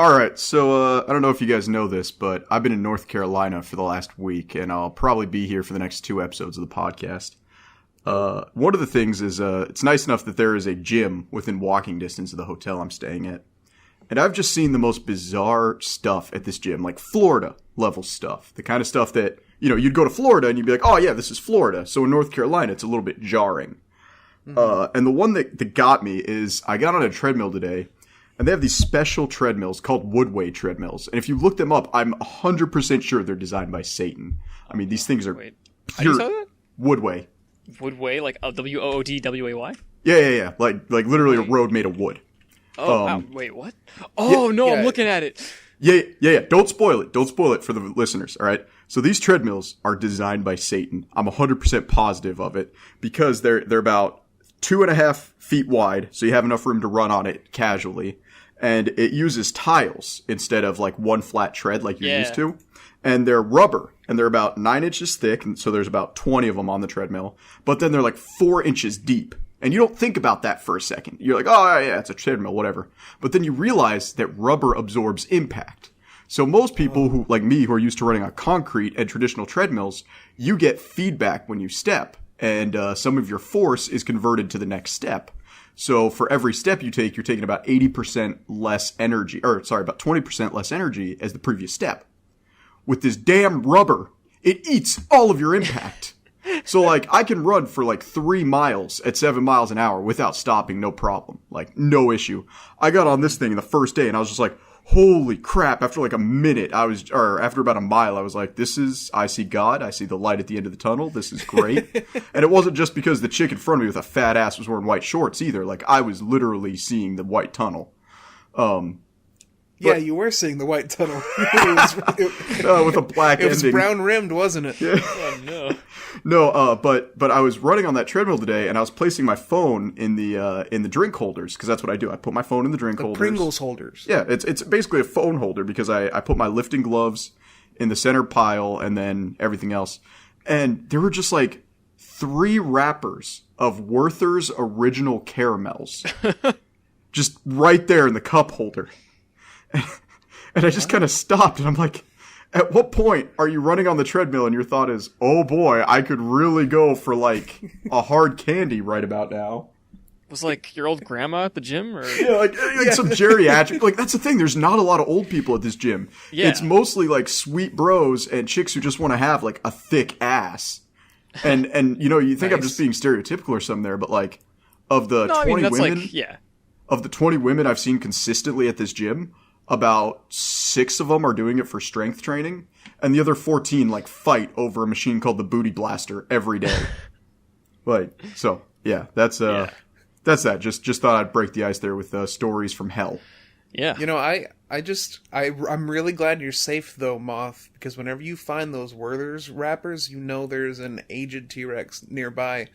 All right, so I don't know if you guys know this, but I've been in North Carolina for the last week, and I'll probably be here for the next 2 episodes of the podcast. One of the things is it's nice enough that there is a gym within walking distance of the hotel I'm staying at. And I've just seen the most bizarre stuff at this gym, like Florida-level stuff. The kind of stuff that, you'd go to Florida and you'd be like, oh yeah, this is Florida. So in North Carolina, it's a little bit jarring. Mm-hmm. And the one that got me is I got on a treadmill today, and they have these special treadmills called Woodway treadmills. And if you look them up, I'm 100% sure they're designed by Satan. I mean, these things are Wait, pure how do you say that? Woodway. Woodway, like Woodway? Yeah. Like literally a road made of wood. Oh, wow. Wait, what? Oh, yeah, no, yeah. I'm looking at it. Yeah. Don't spoil it. Don't spoil it for the listeners, all right? So these treadmills are designed by Satan. I'm 100% positive of it because they're about 2.5 feet wide, so you have enough room to run on it casually. And it uses tiles instead of like one flat tread like you're used to. And they're rubber, and they're about 9 inches thick, and so there's about 20 of them on the treadmill. But then they're like 4 inches deep. And you don't think about that for a second. You're like, oh, yeah, it's a treadmill, whatever. But then you realize that rubber absorbs impact. So most people who, like me, who are used to running on concrete and traditional treadmills, you get feedback when you step. And some of your force is converted to the next step. So for every step you take, you're taking about 80% less energy, about 20% less energy as the previous step. With this damn rubber, it eats all of your impact. So, like, I can run for, 3 miles at 7 miles an hour without stopping, no problem. Like, no issue. I got on this thing the first day, and I was just like, holy crap. After, a minute, after about a mile, I was like, I see God. I see the light at the end of the tunnel. This is great. And it wasn't just because the chick in front of me with a fat ass was wearing white shorts either. Like, I was literally seeing the white tunnel. Yeah, you were seeing the white tunnel. With a black ending. It was brown rimmed, wasn't it? Yeah. Oh, no. No, but I was running on that treadmill today, and I was placing my phone in the drink holders, because that's what I do. I put my phone in the drink holders. Pringles holders. Yeah, it's basically a phone holder, because I put my lifting gloves in the center pile, and then everything else. And there were just 3 wrappers of Werther's Original Caramels. Just right there in the cup holder. And I just kind of stopped, and I'm like, at what point are you running on the treadmill and your thought is, oh boy, I could really go for a hard candy right about now? Was your old grandma at the gym? Or? Yeah, some geriatric. That's the thing, there's not a lot of old people at this gym. Yeah. It's mostly sweet bros and chicks who just want to have a thick ass. And you think nice. I'm just being stereotypical or something there, but of the 20 women, of the 20 women I've seen consistently at this gym, about 6 of them are doing it for strength training, and the other 14 fight over a machine called the Booty Blaster every day. So yeah, that's that. Just thought I'd break the ice there with stories from hell. Yeah. I'm really glad you're safe though, Moth, because whenever you find those Werther's wrappers, there's an aged T-Rex nearby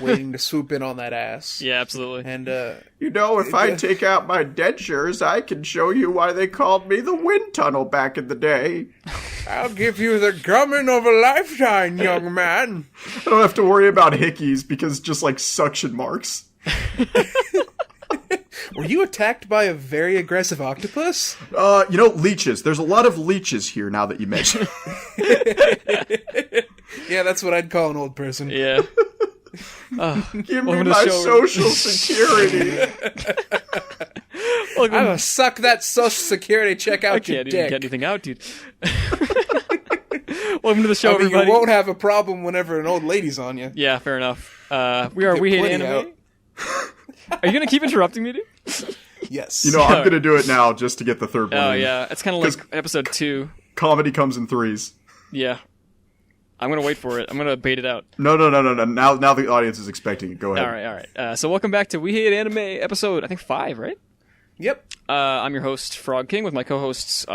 waiting to swoop in on that ass. Yeah, absolutely. And if I take out my dentures, I can show you why they called me the wind tunnel back in the day. I'll give you the gumming of a lifetime, young man. I don't have to worry about hickeys because just suction marks. Were you attacked by a very aggressive octopus? Leeches. There's a lot of leeches here now that you mention it. Yeah, that's what I'd call an old person. Yeah. Give me my social security. I'm gonna suck that social security check out your dick. I can't even get anything out, dude. Welcome to the show, everybody. You won't have a problem whenever an old lady's on you. Yeah, fair enough. We hate anime. Are you going to keep interrupting me, dude? Yes. I'm going to do it now just to get the third one. Oh, yeah. It's kind of like episode 2. Comedy comes in 3s. Yeah. I'm going to wait for it. I'm going to bait it out. No. Now the audience is expecting it. Go ahead. All right. So welcome back to We Hate Anime episode, I think 5, right? Yep. I'm your host, Frog King, with my co-hosts, he's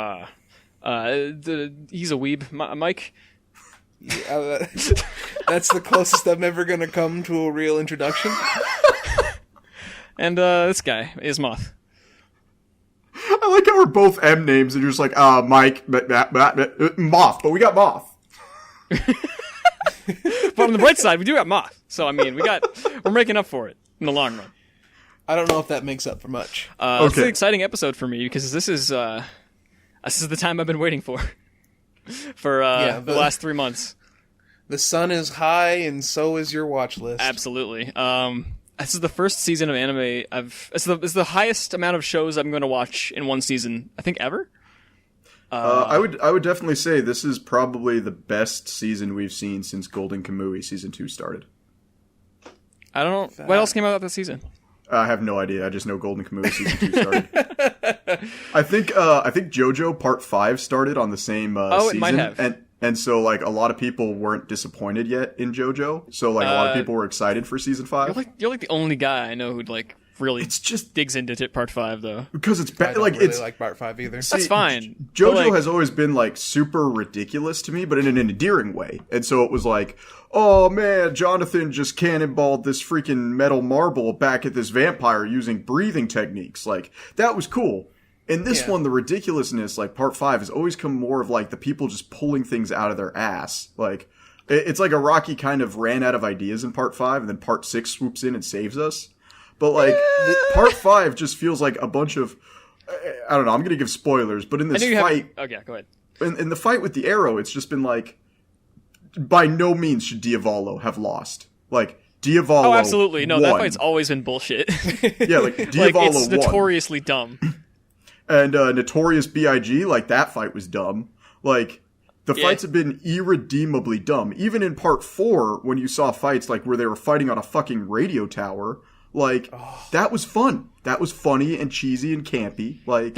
a weeb, Mike. Yeah, that's the closest I'm ever going to come to a real introduction. And this guy is Moth. I like how we're both M names, and you're just like, Mike, Moth, but we got Moth. But on the bright side, we do have Moth. So, I mean, we're making up for it in the long run. I don't know if that makes up for much. It's an exciting episode for me because this is the time I've been waiting for the last 3 months. The sun is high, and so is your watch list. Absolutely. This is the first season of anime It's the highest amount of shows I'm going to watch in one season, I think, ever. I would definitely say this is probably the best season we've seen since Golden Kamuy Season 2 started. I don't know. What else came out this season? I have no idea. I just know Golden Kamuy Season 2 started. I think JoJo Part 5 started on the same season. It might have. And so, like, a lot of people weren't disappointed yet in JoJo. So, like, a lot of people were excited for Season 5. You're like the only guy I know who, like, really it's just digs into Part 5, though. Because it's bad. I don't really like Part 5 either. That's fine. JoJo has always been, like, super ridiculous to me, but in an endearing way. And so it was like, oh, man, Jonathan just cannonballed this freaking metal marble back at this vampire using breathing techniques. Like, that was cool. In this one, the ridiculousness, like, Part 5 has always come more of, like, the people just pulling things out of their ass. Like, it's like a Rocky kind of ran out of ideas in Part 5, and then Part 6 swoops in and saves us. But, like, Part 5 just feels like a bunch of... I don't know, I'm going to give spoilers, but in this fight... Okay, go ahead. In the fight with the arrow, it's just been like... By no means should Diavolo have lost. Like, Diavolo Oh, absolutely. No, won. that fight's always been bullshit. Yeah, like, Diavolo like, it's won. notoriously dumb. And Notorious B.I.G., like, that fight was dumb. Like, the fights have been irredeemably dumb. Even in Part 4, when you saw fights, like, where they were fighting on a fucking radio tower, like, that was fun. That was funny and cheesy and campy. Like,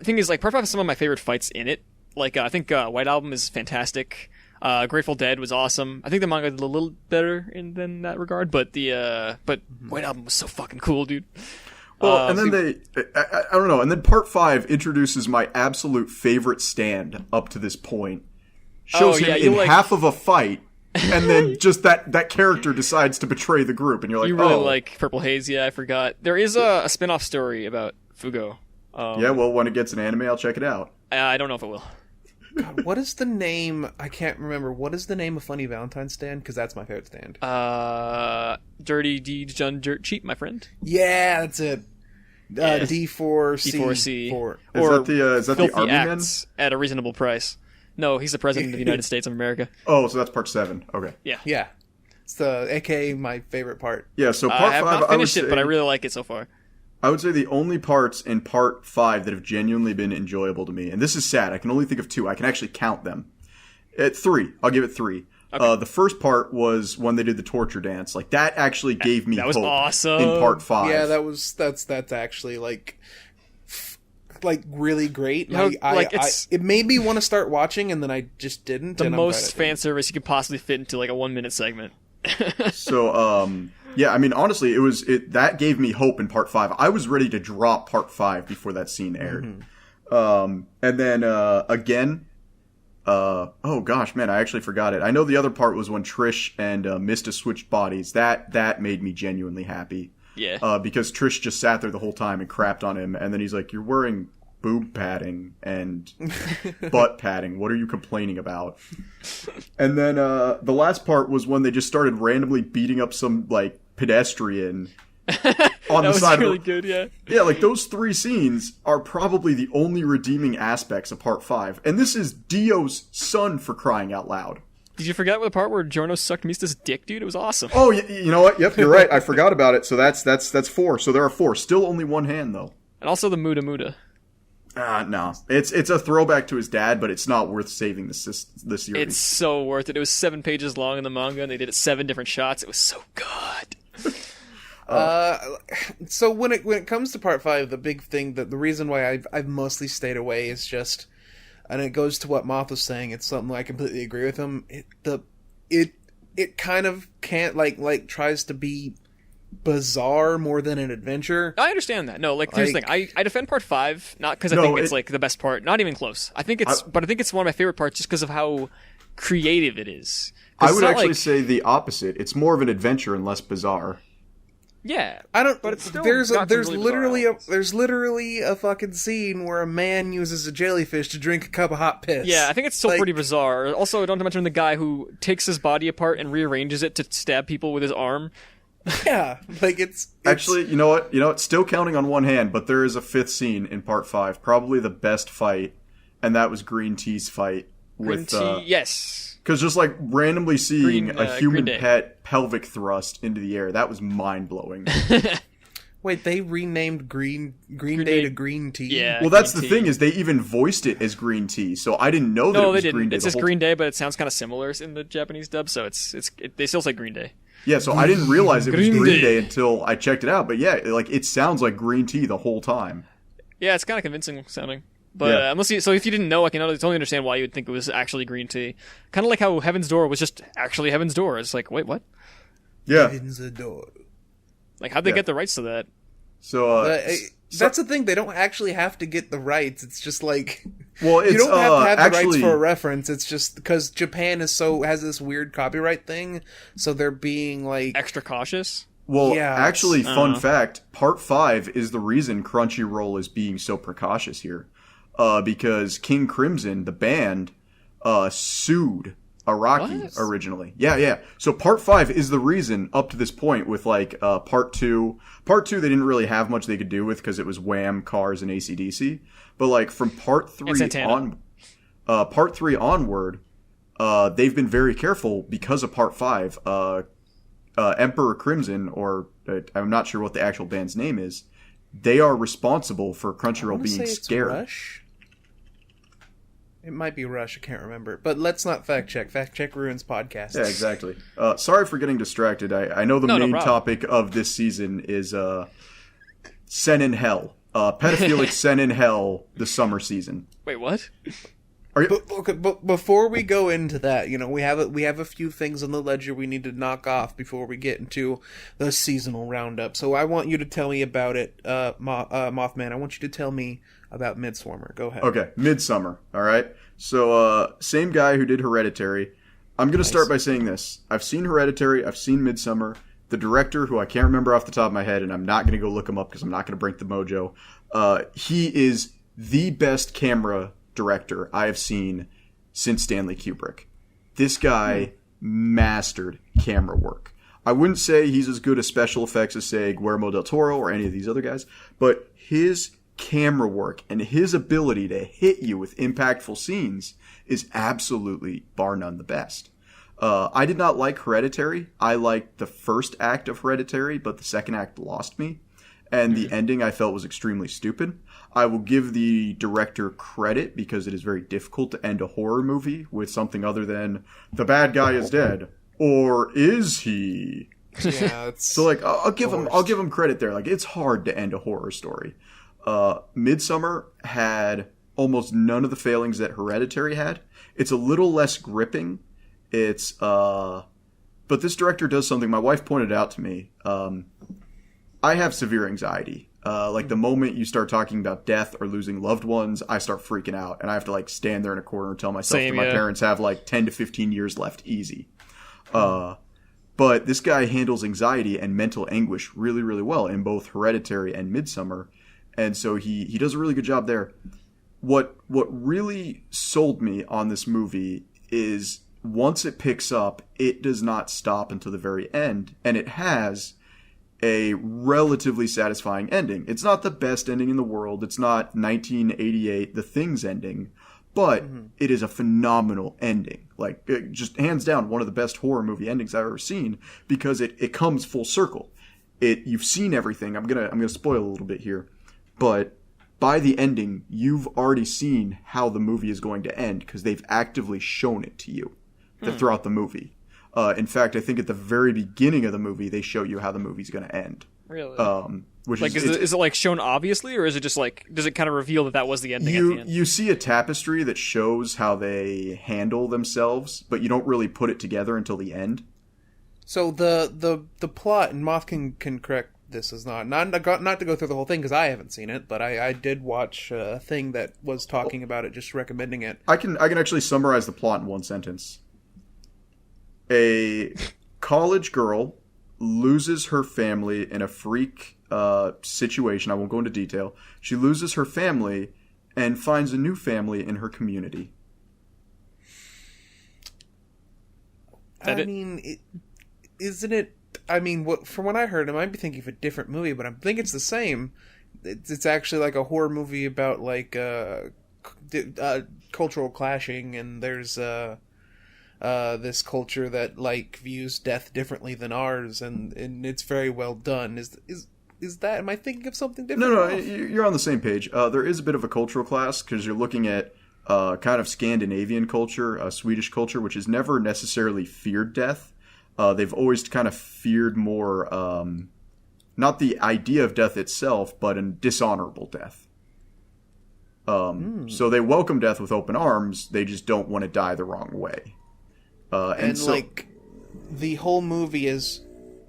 Thing is, like, Part 5 has some of my favorite fights in it. Like, I think White Album is fantastic. Grateful Dead was awesome. I think the manga did a little better in that regard, but White Album was so fucking cool, dude. Well, and then I don't know, and then Part 5 introduces my absolute favorite stand up to this point. Shows him in half of a fight, and then just that character decides to betray the group, and you're like, you really like Purple Haze, yeah, I forgot. There is a spin-off story about Fugo. Yeah, well, when it gets an anime, I'll check it out. I don't know if it will. God, what is the name? I can't remember. What is the name of Funny Valentine stand? Because that's my favorite stand. Dirty Deeds Done Dirt Cheap, my friend. Yeah, that's it. D4C. D4C. Is that the Army Men? At a reasonable price. No, he's the president of the United States of America. Oh, so that's Part 7. Okay. Yeah. It's the AKA my favorite part. Yeah, so Part 5... I have not finished it, but I really like it so far. I would say the only parts in Part 5 that have genuinely been enjoyable to me, and this is sad, I can only think of 2. I can actually count them. 3. I'll give it 3. Okay. The first part was when they did the torture dance. Like, that actually gave me hope. That was awesome. In Part 5. Yeah, that's actually, like really great. It made me want to start watching, and then I just didn't. The most fan service you could possibly fit into, like, a 1-minute segment. So, yeah, I mean, honestly, that gave me hope in Part 5. I was ready to drop Part 5 before that scene aired. Mm-hmm. And then, again, oh gosh, man, I actually forgot it. I know the other part was when Trish and Mista switched bodies. That made me genuinely happy. Yeah. Because Trish just sat there the whole time and crapped on him, and then he's like, "You're wearing boob padding and butt padding. What are you complaining about?" And then the last part was when they just started randomly beating up some, like, pedestrian on the side. That was really good, yeah. Yeah, like, those 3 scenes are probably the only redeeming aspects of Part 5. And this is Dio's son, for crying out loud. Did you forget the part where Giorno sucked Mista's dick, dude? It was awesome. Oh, you know what? Yep, you're right. I forgot about it. So that's 4. So there are 4. Still only one hand, though. And also the Muda Muda. No. It's a throwback to his dad, but it's not worth saving the series. It's so worth it. It was 7 pages long in the manga, and they did it 7 different shots. It was so good. So when it comes to Part 5, the big thing, the reason why I've mostly stayed away is just, and it goes to what Moth was saying, it's something I completely agree with him. It kind of can't, like tries to be bizarre more than an adventure. I understand that. No, like, here's the thing. I defend Part 5, not because I think it's like the best part. Not even close. I think it's one of my favorite parts just because of how creative it is. I would actually say the opposite. It's more of an adventure and less bizarre. Yeah, I don't. But it's still there's literally a fucking scene where a man uses a jellyfish to drink a cup of hot piss. Yeah, I think it's still pretty bizarre. Also, don't mention the guy who takes his body apart and rearranges it to stab people with his arm. Yeah, like it's Actually, you know what? Still counting on one hand, but there is a fifth scene in part 5, probably the best fight, and that was Green Tea's fight Green with tea, yes. because just like randomly seeing Green, a human Green Day. pet pelvic thrust into the air, that was mind blowing. Wait, they renamed Green Day Day. to Green Tea? Yeah. Well, that's the Green tea. thing is they even voiced it as Green Tea, so I didn't know that it No, they was didn't. Green Day. It's the just whole Green Day, but it sounds kind of similar in the Japanese dub, so they still say Green Day. Yeah, so I didn't realize it was Green Green Day. Day until I checked it out. But yeah, like it sounds like Green Tea the whole time. Yeah, it's kind of convincing sounding. But Yeah. unless so if you didn't know, I can totally understand why you would think it was actually Green Tea. Kind of like how Heaven's Door was just actually Heaven's Door. It's like, wait, what? Yeah. In the door. Like, how'd they Yeah. get the rights to that? So That's the thing. They don't actually have to get the rights. It's just like well, it's you don't have to have the rights actually for a reference. It's just because Japan has this weird copyright thing, so they're being like Extra cautious? well, Yeah, actually, it's- fun fact: Part 5 is the reason Crunchyroll is being so precautious here, because King Crimson, the band, sued Araki What? originally. Yeah. So Part 5 is the reason up to this point with like Part 2. Part 2 they didn't really have much they could do with because it was Wham, Cars, and AC/DC. But like from Part 3 Santana. Part 3 onward, they've been very careful because of Part 5. Emperor Crimson, or I'm not sure what the actual band's name is, they are responsible for I Crunchyroll wanna being say it's scared. Rush? It might be Rush. I can't remember. But let's not fact check. Fact check ruins podcasts. Yeah, exactly. Sorry for getting distracted. I know the No main problem. topic of this season is Sen in Hell. Pedophilic Sen in Hell, the summer season. Wait, what? But before we go into that, we have a few things on the ledger we need to knock off before we get into the seasonal roundup. So I want you to tell me about it, Mothman. I want you to tell me about Midswarmer. Go ahead. Okay, Midsummer. All right. So, same guy who did Hereditary. I'm going to start by saying this. I've seen Hereditary. I've seen Midsummer. The director, who I can't remember off the top of my head, and I'm not going to go look him up because I'm not going to break the mojo. He is the best camera director I have seen since Stanley Kubrick. This guy mastered camera work. I wouldn't say he's as good at special effects as, say, Guillermo del Toro or any of these other guys, but his camera work and his ability to hit you with impactful scenes is absolutely, bar none, the best. I did not like Hereditary. I liked the first act of Hereditary, but the second act lost me. And the ending I felt was extremely stupid. I will give the director credit because it is very difficult to end a horror movie with something other than the bad guy is dead. Or is he? Yeah, it's So like I'll give him credit there. Like it's hard to end a horror story. Midsummer had almost none of the failings that Hereditary had. It's a little less gripping. It's but this director does something my wife pointed out to me. I have severe anxiety. Like the moment you start talking about death or losing loved ones, I start freaking out and I have to like stand there in a corner and tell myself Same, that my yeah. parents have like 10 to 15 years left easy. But this guy handles anxiety and mental anguish really, really well in both Hereditary and Midsummer. And so he does a really good job there. What really sold me on this movie is once it picks up, it does not stop until the very end. And it has a relatively satisfying ending. It's not the best ending in the world. It's not 1988, The Thing's ending. But it is a phenomenal ending. Like, it just hands down one of the best horror movie endings I've ever seen because it comes full circle. You've seen everything. I'm gonna spoil a little bit here. But by the ending, you've already seen how the movie is going to end because they've actively shown it to you throughout the movie. In fact, I think at the very beginning of the movie, they show you how the movie's going to end. Really? Which Like, is it like shown obviously, or is it just like, does it kind of reveal that was the ending at the end? you see a tapestry that shows how they handle themselves, but you don't really put it together until the end. So the plot, and Moth can correct this, is not to go through the whole thing because I haven't seen it, but I did watch a thing that was talking about it, just recommending it. I can actually summarize the plot in one sentence. A college girl loses her family in a freak situation. I won't go into detail. She loses her family and finds a new family in her community. That I it? mean, isn't it? I mean, from what I heard, I might be thinking of a different movie, but I think it's the same. It's actually like a horror movie about like cultural clashing, and there's this culture that like views death differently than ours, and it's very well done. Is that? Am I thinking of something different? No, you're on the same page. There is a bit of a cultural clash because you're looking at kind of Scandinavian culture, Swedish culture, which has never necessarily feared death. They've always kind of feared more, not the idea of death itself, but a dishonorable death. So they welcome death with open arms. They just don't want to die the wrong way. And so, like the whole movie is,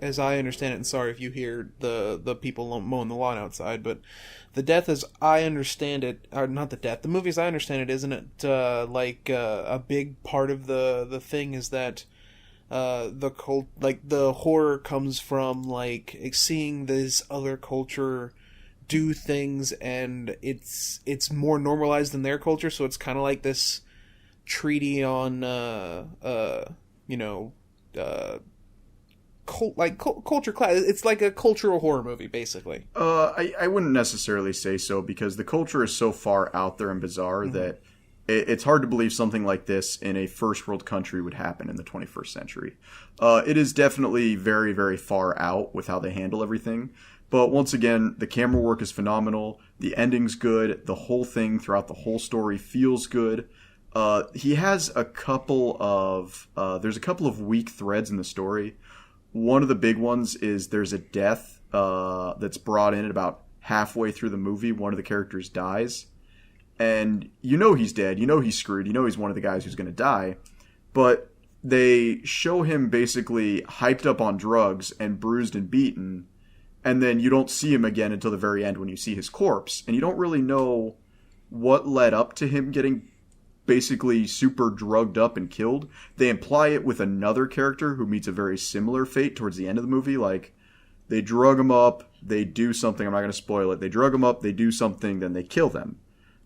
as I understand it, and sorry if you hear the people mowing the lawn outside, but the death as I understand it, or not the death, the movie as I understand it, isn't it a big part of the thing is that the horror comes from like seeing this other culture do things, and it's more normalized than their culture, so it's kind of like this treaty on culture class. It's like a cultural horror movie, basically. I wouldn't necessarily say so, because the culture is so far out there and bizarre that it's hard to believe something like this in a first world country would happen in the 21st century. It is definitely very, very far out with how they handle everything. But once again, the camera work is phenomenal. The ending's good. The whole thing throughout the whole story feels good. He has a couple of there's a couple of weak threads in the story. One of the big ones is there's a death that's brought in at about halfway through the movie. One of the characters dies. And you know he's dead. You know he's screwed. You know he's one of the guys who's going to die. But they show him basically hyped up on drugs and bruised and beaten. And then you don't see him again until the very end when you see his corpse. And you don't really know what led up to him getting basically super drugged up and killed. They imply it with another character who meets a very similar fate towards the end of the movie. Like, they drug him up, they do something, I'm not going to spoil it. They drug him up, they do something, then they kill them.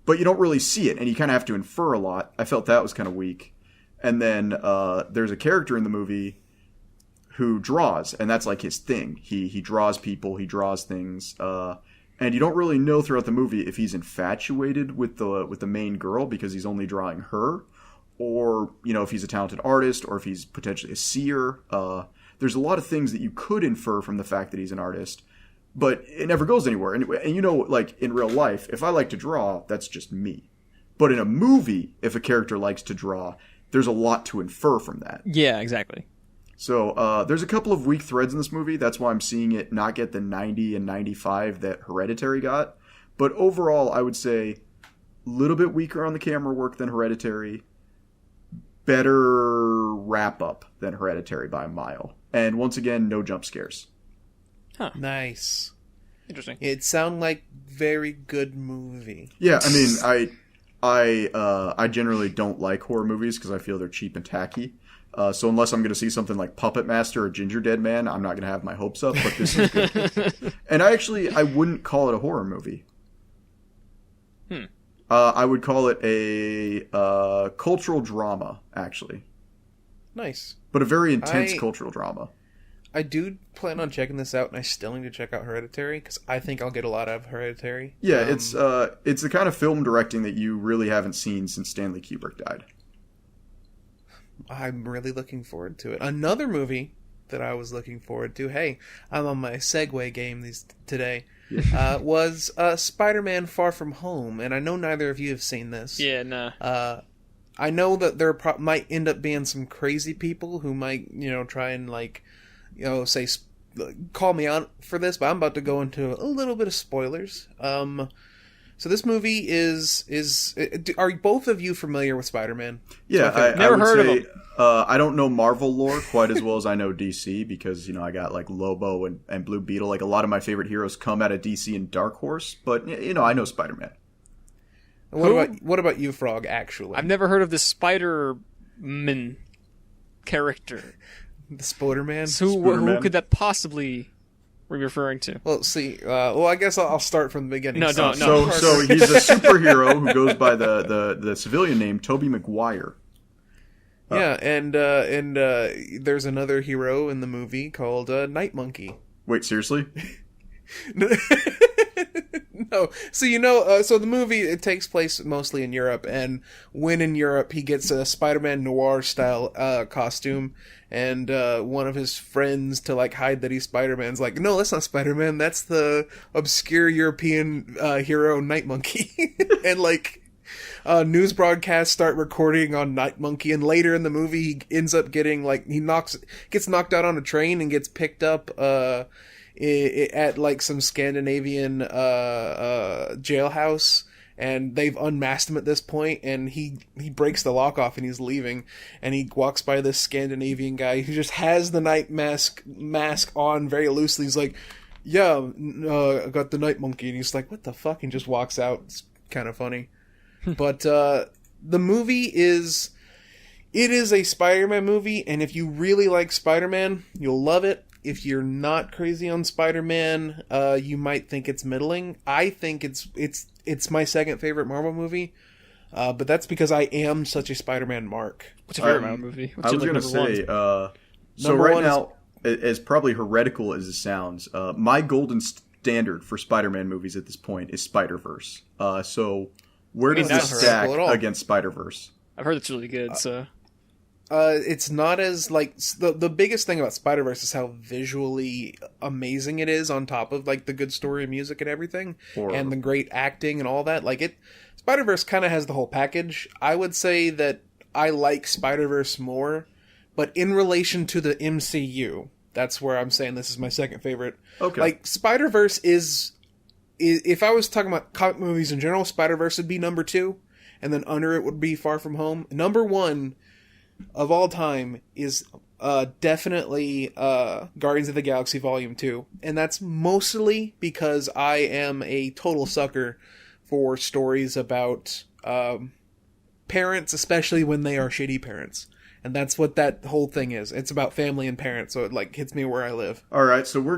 But you don't really see it, and you kind of have to infer a lot. I felt that was kind of weak. And then there's a character in the movie who draws, and that's like his thing. He draws people, he draws things, and you don't really know throughout the movie if he's infatuated with the main girl because he's only drawing her, or if he's a talented artist, or if he's potentially a seer. There's a lot of things that you could infer from the fact that he's an artist, but it never goes anywhere. And like in real life, if I like to draw, that's just me. But in a movie, if a character likes to draw, there's a lot to infer from that. Yeah, exactly. So there's a couple of weak threads in this movie. That's why I'm seeing it not get the 90 and 95 that Hereditary got. But overall, I would say a little bit weaker on the camera work than Hereditary. Better wrap-up than Hereditary by a mile. And once again, no jump scares. Huh. Nice. Interesting. It sounds like very good movie. Yeah, I mean, I generally don't like horror movies because I feel they're cheap and tacky. So unless I'm going to see something like Puppet Master or Ginger Dead Man, I'm not going to have my hopes up, but this is good. And I wouldn't call it a horror movie. I would call it a cultural drama, actually. Nice. But a very intense cultural drama. I do plan on checking this out, and I still need to check out Hereditary, because I think I'll get a lot out of Hereditary. Yeah, it's the kind of film directing that you really haven't seen since Stanley Kubrick died. I'm really looking forward to it. Another movie that I was looking forward to, hey, I'm on my segue game today, was Spider-Man Far From Home, and I know neither of you have seen this. Yeah, nah. I know that there might end up being some crazy people who might, try and, say, call me out for this, but I'm about to go into a little bit of spoilers. So this movie are both of you familiar with Spider-Man? Yeah, I've never heard of him. I don't know Marvel lore quite as well as I know DC because, I got like Lobo and Blue Beetle. Like a lot of my favorite heroes come out of DC and Dark Horse, but I know Spider-Man. What about you, Frog, actually? I've never heard of the Spider-Man character. The Spider-Man? So who could that possibly be referring to? Well, see, I guess I'll start from the beginning. No. So he's a superhero who goes by the civilian name Tobey Maguire. Yeah, and there's another hero in the movie called Night Monkey. Wait, seriously? No, so so the movie, it takes place mostly in Europe, and when in Europe, he gets a Spider-Man noir style costume, and one of his friends, to like hide that he's Spider-Man's like, no, that's not Spider-Man, that's the obscure European hero Night Monkey, and like news broadcasts start recording on Night Monkey, and later in the movie, he ends up getting like gets knocked out on a train and gets picked up at like some Scandinavian jailhouse, and they've unmasked him at this point, and he breaks the lock off and he's leaving, and he walks by this Scandinavian guy who just has the night mask on very loosely. He's like, yeah, I got the Night Monkey, and he's like, what the fuck, and just walks out. It's kind of funny. But the movie is a Spider-Man movie, and if you really like Spider-Man, you'll love it. If you're not crazy on Spider-Man, you might think it's middling. I think it's my second favorite Marvel movie, but that's because I am such a Spider-Man mark. What's your favorite Marvel movie? I was going to say, so right now, as probably heretical as it sounds, my golden standard for Spider-Man movies at this point is Spider-Verse. So where does this stack against Spider-Verse? I've heard it's really good, so... it's not as like the biggest thing about Spider-Verse is how visually amazing it is, on top of like the good story and music and everything, and the great acting and all that. Like Spider-Verse kind of has the whole package. I would say that I like Spider-Verse more, but in relation to the MCU, that's where I'm saying this is my second favorite. Okay. Like Spider-Verse is if I was talking about comic movies in general, Spider-Verse would be number 2, and then under it would be Far From Home. Number 1 of all time is definitely Guardians of the Galaxy Volume 2. And that's mostly because I am a total sucker for stories about parents, especially when they are shitty parents. And that's what that whole thing is. It's about family and parents, so it like hits me where I live. All right, so we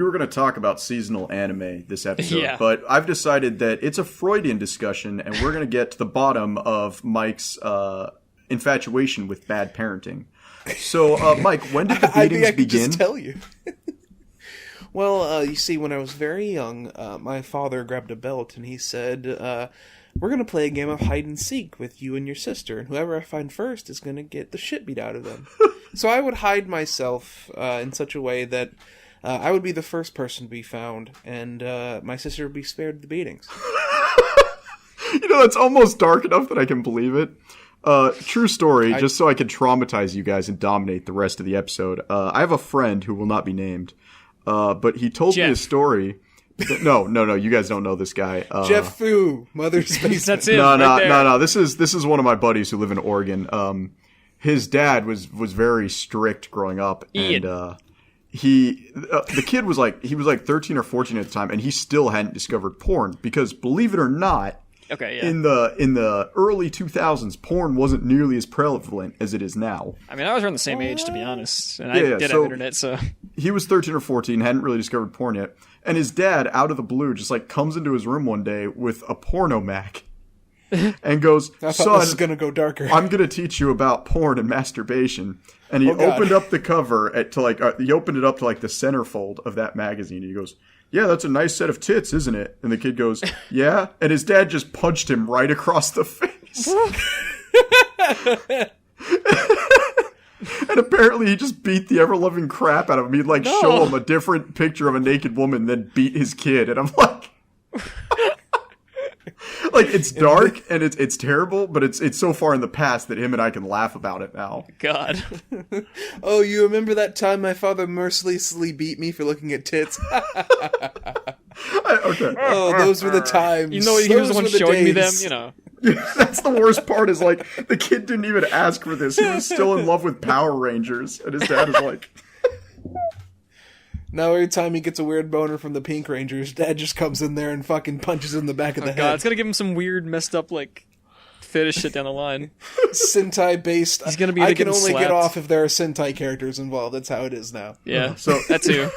were gonna talk about seasonal anime this episode, yeah. But I've decided that it's a Freudian discussion, and we're gonna get to the bottom of Mike's infatuation with bad parenting. So, Mike, when did the beatings begin? Just tell you. Well, you see, when I was very young, my father grabbed a belt and he said, we're going to play a game of hide and seek with you and your sister, and whoever I find first is going to get the shit beat out of them. So I would hide myself in such a way that I would be the first person to be found, and my sister would be spared the beatings. That's almost dark enough that I can believe it. True story, just so I can traumatize you guys and dominate the rest of the episode. I have a friend who will not be named, but he told me a story. No, you guys don't know this guy. Jeff Fu, Mother's Basement. That's it. No. This is one of my buddies who live in Oregon. His dad was very strict growing up, Ian. and the kid was like 13 or 14 at the time, and he still hadn't discovered porn because, believe it or not, okay, yeah. in the early 2000s, porn wasn't nearly as prevalent as it is now. I mean, I was around the same age, to be honest, and I did have internet, so... He was 13 or 14, hadn't really discovered porn yet, and his dad, out of the blue, just like comes into his room one day with a porno Mac and goes, "Son, this is gonna go darker. I'm gonna teach you about porn and masturbation." And he opened up the cover he opened it up to like the centerfold of that magazine, and he goes, "Yeah, that's a nice set of tits, isn't it?" And the kid goes, "Yeah." And his dad just punched him right across the face. And apparently he just beat the ever-loving crap out of him. He'd show him a different picture of a naked woman, then beat his kid. And I'm like... it's dark and it's terrible, but it's so far in the past that him and I can laugh about it now. God. Oh, you remember that time my father mercilessly beat me for looking at tits? Okay. Oh, those were the times. He was the one showing me them, That's the worst part is the kid didn't even ask for this. He was still in love with Power Rangers, and his dad is like... Now every time he gets a weird boner from the Pink Rangers, Dad just comes in there and fucking punches him in the back of the head. God, it's gonna give him some weird, messed up, fetish shit down the line. Sentai based. He's gonna be I can only slapped. get off if there are Sentai characters involved. That's how it is now. Yeah, so that too.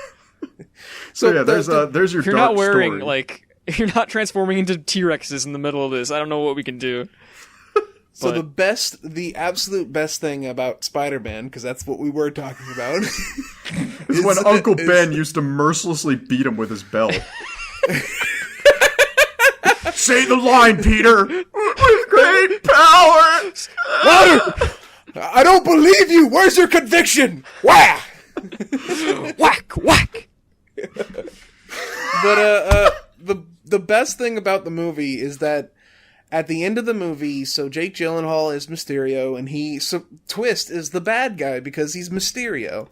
So yeah, there's your if you're dark not wearing, story. if you're not transforming into T-Rexes in the middle of this, I don't know what we can do. So the absolute best thing about Spider-Man, because that's what we were talking about, is when Uncle Ben used to mercilessly beat him with his belt. Say the line, Peter! With great power! Louder! I don't believe you! Where's your conviction? Whack! Whack, whack! But the best thing about the movie is that at the end of the movie, so Jake Gyllenhaal is Mysterio, and Twist is the bad guy because he's Mysterio.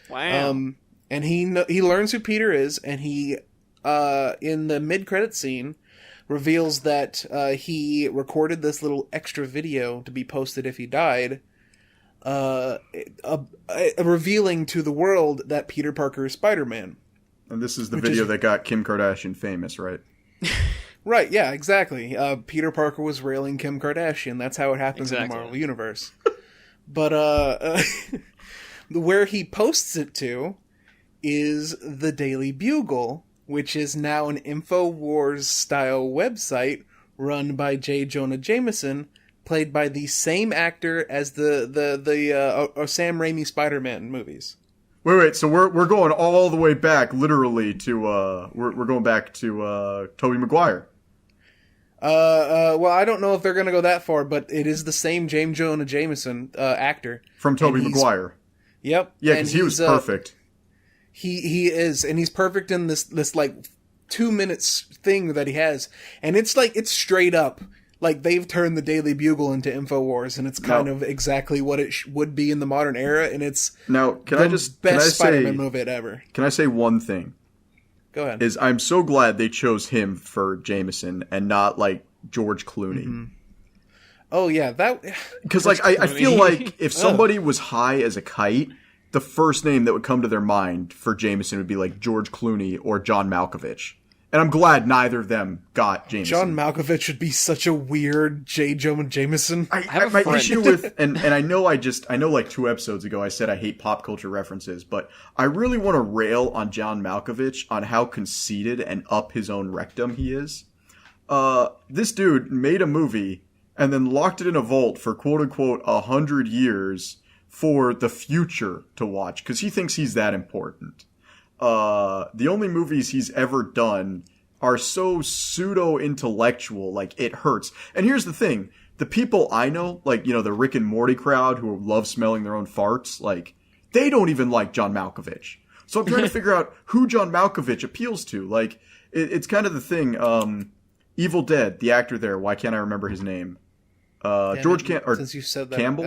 Wow. And he learns who Peter is, and he in the mid-credit scene reveals that he recorded this little extra video to be posted if he died, revealing to the world that Peter Parker is Spider-Man. And this is the video that got Kim Kardashian famous, right? Right, yeah, exactly. Peter Parker was railing Kim Kardashian. That's how it happens in the Marvel Universe. But where he posts it to is the Daily Bugle, which is now an InfoWars-style website run by J. Jonah Jameson, played by the same actor as the Sam Raimi Spider-Man movies. Wait. So we're going all the way back, literally, to we're going back to Tobey Maguire. Well, I don't know if they're gonna go that far, but it is the same James Jonah Jameson actor From Tobey Maguire. Yep. Yeah, because he was perfect. He is, and he's perfect in this like 2 minutes thing that he has, and it's straight up like they've turned the Daily Bugle into InfoWars, and it's kind of exactly what it would be in the modern era, and it's best Spider-Man movie ever. Can I say one thing? Go ahead. I'm so glad they chose him for Jameson and not like George Clooney. Mm-hmm. Oh yeah, because like I feel like if somebody was high as a kite, the first name that would come to their mind for Jameson would be like George Clooney or John Malkovich. And I'm glad neither of them got Jameson. John Malkovich would be such a weird J. Jonah Jameson. I have my issue with, and I know like 2 episodes ago I said I hate pop culture references, but I really want to rail on John Malkovich on how conceited and up his own rectum he is. This dude made a movie and then locked it in a vault for quote unquote 100 years for the future to watch because he thinks he's that important. The only movies he's ever done are so pseudo-intellectual, like it hurts. And here's the thing. The people I know, like, the Rick and Morty crowd who love smelling their own farts, like, they don't even like John Malkovich. So I'm trying to figure out who John Malkovich appeals to. Like, it's kind of the thing. Evil Dead, the actor there, why can't I remember his name? George since you said that, Campbell?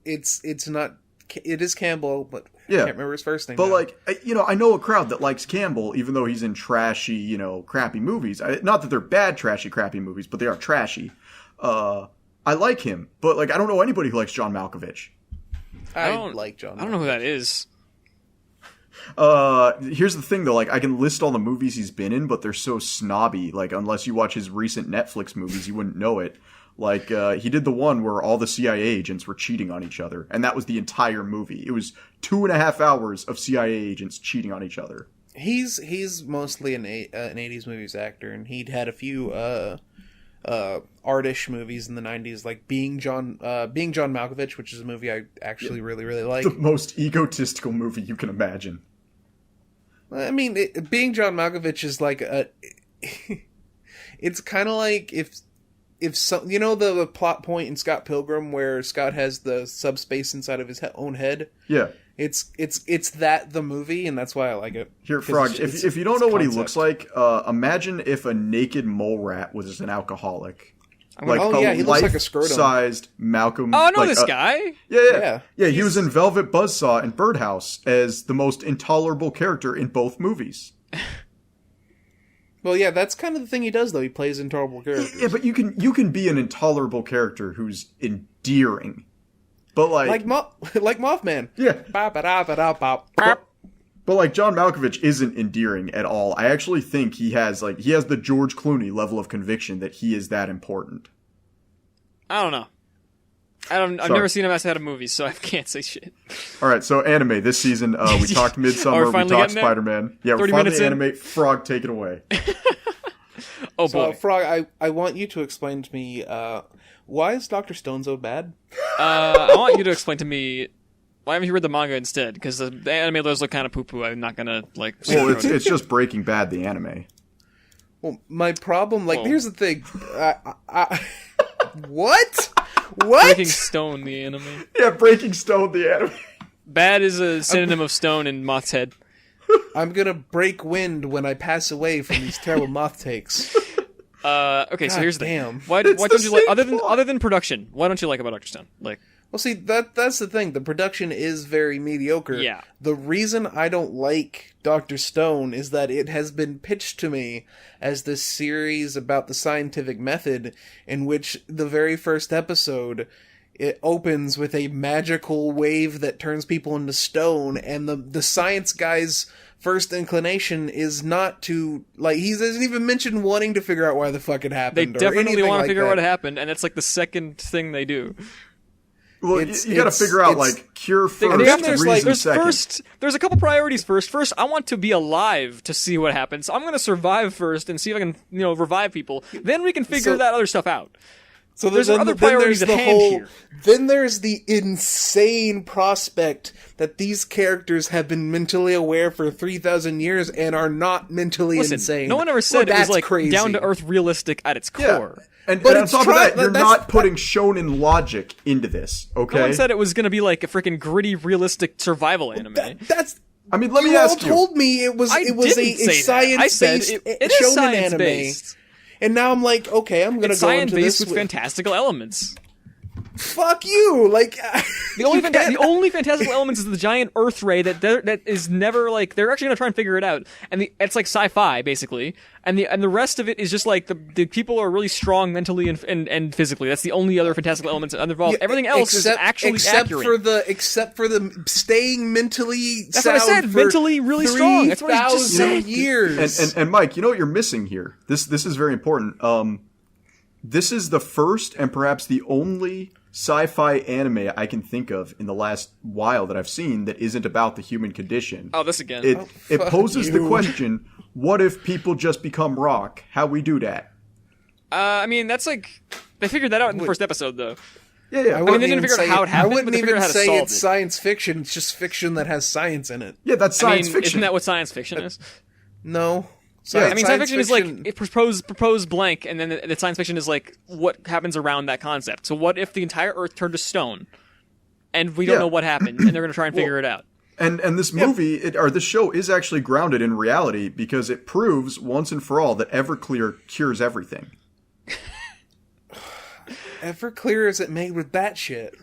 It's not, it is Campbell, but yeah. I can't remember his first name. But, now. like, I know a crowd that likes Campbell, even though he's in trashy, crappy movies. Not that they're bad, trashy, crappy movies, but they are trashy. I like him, but, like, I don't know anybody who likes John Malkovich. I like John Malkovich. I don't know who that is. Here's the thing, though. Like, I can list all the movies he's been in, but they're so snobby. Like, unless you watch his recent Netflix movies, you wouldn't know it. Like, he did the one where all the CIA agents were cheating on each other, and that was the entire movie. It was 2.5 hours of CIA agents cheating on each other. He's mostly an 80s movies actor, and he'd had a few artish movies in the 90s, like Being John Malkovich, which is a movie I actually really, really like. The most egotistical movie you can imagine. I mean, Being John Malkovich is like it's kind of like if some, the plot point in Scott Pilgrim where Scott has the subspace inside of his own head. Yeah, it's that the movie, and that's why I like it. Here, Frog, if you don't know what he looks like, imagine if a naked mole rat was an alcoholic. He looks like a scrotum. Life-sized Malcolm. Oh, I know this guy. Yeah. He was in Velvet Buzzsaw and Birdhouse as the most intolerable character in both movies. Well, yeah, that's kind of the thing he does, though. He plays intolerable characters. Yeah, but you can be an intolerable character who's endearing. But like Moth Man. Yeah. But like John Malkovich isn't endearing at all. I actually think he has the George Clooney level of conviction that he is that important. I don't know. I've never seen him outside of movies, so I can't say shit. All right, so anime this season. We talked Midsummer, we talked Spider-Man. Yeah, we're finally anime. Frog, take it away. Oh So, boy. Frog, I want you to explain to me why is Dr. Stone so bad? I want you to explain to me why haven't you read the manga instead? Because the anime does look kind of poo-poo. I'm not gonna like. Well, it's just Breaking Bad, the anime. Well, my problem, Well- here's the thing. What? What? Breaking Stone, the anime. Yeah, Breaking Stone, the anime. Bad is a synonym of stone in Moth's head. I'm gonna break wind when I pass away from these terrible moth takes. Okay, so God here's the damn. thing. Why It's don't the you like same plot. other than production? Why don't you like about Dr. Stone? Like, Well, see, that's the thing. The production is very mediocre. Yeah. The reason I don't like Dr. Stone is that it has been pitched to me as this series about the scientific method in which the very first episode it opens with a magical wave that turns people into stone, and the science guy's first inclination is not to, he doesn't even mention wanting to figure out why the fuck it they happened. or definitely anything want to like figure out that. what happened, and it's like the second thing they do. Well, It's- you got to it's- figure out, it's- cure They first, have to- reason second. There's a couple priorities first. First, I want to be alive to see what happens. So I'm going to survive first and see if I can, revive people. Then we can figure So- that other stuff out. So There's then, other then priorities there's at the hand whole. here. Then there's the insane prospect that these characters have been mentally aware for 3,000 years and are not mentally Listen, insane. no one ever said it was That's like crazy. down to earth, realistic at its Yeah. core. And, But and on it's top of try- that, you're that's- not putting shonen logic into this, okay? No one said it was going to be like a freaking gritty, realistic survival anime. That's. I mean, let me You all ask you. told me it was I it was didn't a say that. I said science-based it is shonen science anime, based. and now I'm like, okay, I'm gonna It's go science into based this with fantastical elements. Fuck you! The only you can't- the only fantastical elements is the giant Earth ray that is never like they're actually gonna try and figure it out, and it's like sci-fi basically, and the rest of it is just like the people are really strong mentally and physically. That's the only other fantastical elements involved. Yeah, Everything else is actually accurate. Except for the staying mentally That's what I sound said, for mentally really strong. That's what I just 3,000 said. years. And Mike, you know what you're missing here? This is very important. This is the first and perhaps the only sci-fi anime I can think of in the last while that I've seen that isn't about the human condition. Oh, this again. It fuck poses the you. question: what if people just become rock? How we do that? I mean, that's like they figured that out in the first episode, though. Yeah. I mean, they didn't figure out how it I happened, but wouldn't they figured even out how to say solve it's it. science fiction. It's just fiction that has science in it. Yeah, that's science fiction. Isn't that what science fiction is? No. I mean, science fiction is like it propose blank, and then the science fiction is like what happens around that concept. So, what if the entire Earth turned to stone, and we don't Yeah. know what happened, and they're going to try and figure it out? And this movie or this show is actually grounded in reality because it proves once and for all that Everclear cures everything. Everclear is it made with bat shit?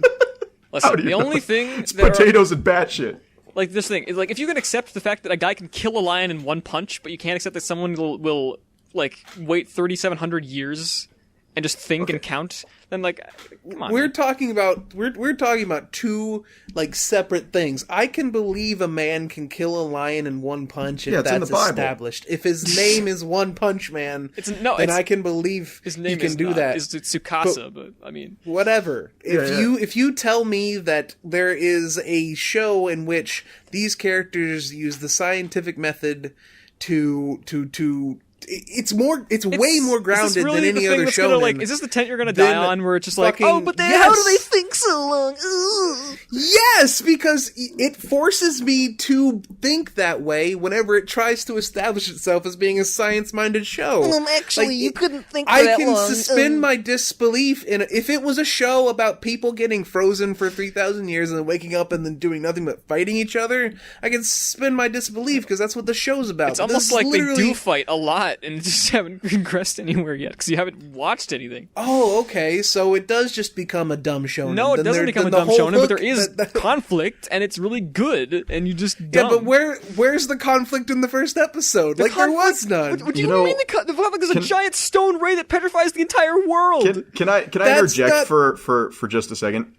Listen, do you the know? only thing It's that are, potatoes and batshit. like this thing is like if you can accept the fact that a guy can kill a lion in one punch, but you can't accept that someone will like wait 3,700 years and just think and count, then like come on. We're man. talking about two separate things. I can believe a man can kill a lion in one punch if Yeah, it's in that's the Bible. established. If his name is One Punch Man, No, then it's- I can believe His name he can is do not. that. It's Tsukasa, but I mean, Whatever. If you tell me that there is a show in which these characters use the scientific method to it's way more grounded is this really than the any thing other that's show. gonna, like, is this the tent you're gonna then die on? Where it's just like, fucking- oh, but yes. how do they think so long? Ugh. Yes, because it forces me to think that way whenever it tries to establish itself as being a science-minded show. Actually, you couldn't think for I that can long. suspend my disbelief in if it was a show about people getting frozen for 3,000 years and then waking up and then doing nothing but fighting each other. I can suspend my disbelief because that's what the show's about. It's But almost this like is they literally- do fight a lot and just haven't progressed anywhere yet because you haven't watched anything. Oh, okay. So it does just become a dumb show. No, it doesn't become a dumb shonen, but there is conflict and it's really good, and you just Yeah, dumb. but where's the conflict in the first episode? There was none. What do You you know, mean the conflict is a can- giant stone ray that petrifies the entire world? Can I That's interject not- for just a second?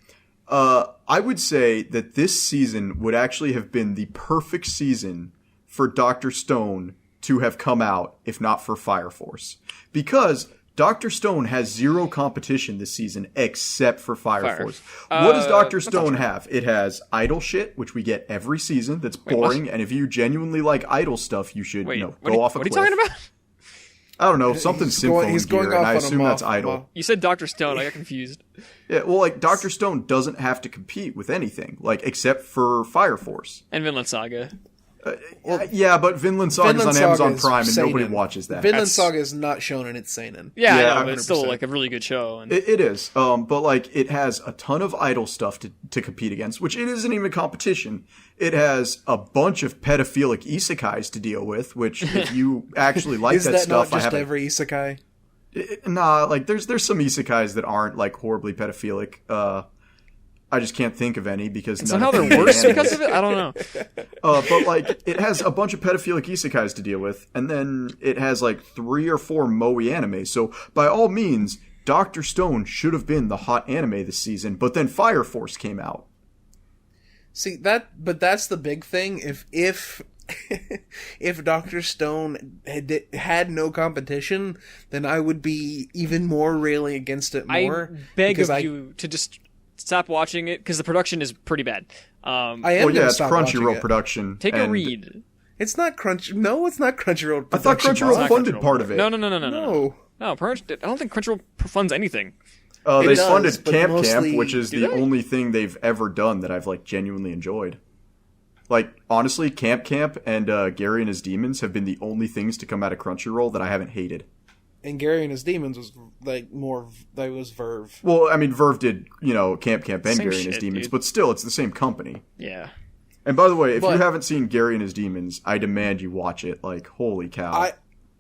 I would say that this season would actually have been the perfect season for Dr. Stone to have come out if not for Fire Force. Because Dr. Stone has zero competition this season except for Fire Force. What does Dr. Stone have? It has idol shit, which we get every season. That's boring. And if you genuinely like idol stuff, you should Wait, go what off a are you cliff. talking about? I don't know, something synphone he's going gear, and off I on a assume that's Moth. idle. You said Dr. Stone. I got confused. Yeah, well, like, Dr. Stone doesn't have to compete with anything, like, except for Fire Force. And Vinland Saga. Yeah, but Vinland Saga is Vinland on Saga Amazon is Prime, and nobody seinen. watches that. Vinland Saga is not shown in its seinen. Yeah, Yeah, I know, but it's still 100%. like a really good show. And It is, but like it has a ton of idle stuff to compete against, which it isn't even competition. It has a bunch of pedophilic isekais to deal with, which if you actually like Is that, that stuff, not I just haven't. every isekai? Nah, like there's some isekais that aren't like horribly pedophilic. I just can't think of any because none somehow of them they're are worse anime. because of it? I don't know. But like it has a bunch of pedophilic isekais to deal with, and then it has like 3 or 4 moe anime. So by all means, Dr. Stone should have been the hot anime this season, but then Fire Force came out. See but that's the big thing. If if Dr. Stone had no competition, then I would be even more railing against it more. I beg because of you to just stop watching it because the production is pretty bad. I am Well, yeah, gonna it's stop watching Crunchyroll it. production. Take a and read. It's not Crunch. No, it's not Crunchyroll. I thought production. Crunchyroll not funded Crunchyroll. part of it. No. No. No, I don't think Crunchyroll funds anything. They It does, funded but Camp mostly- Camp, which is Do the they? only thing they've ever done that I've like genuinely enjoyed. Like honestly, Camp Camp and Gary and His Demons have been the only things to come out of Crunchyroll that I haven't hated. And Gary and His Demons was like more. That was Verve. Well, I mean, Verve did, Camp Camp and Same Gary and His shit, Demons, dude. but still, it's the same company. Yeah. And by the way, if you But- haven't seen Gary and His Demons, I demand you watch it. Like, holy cow.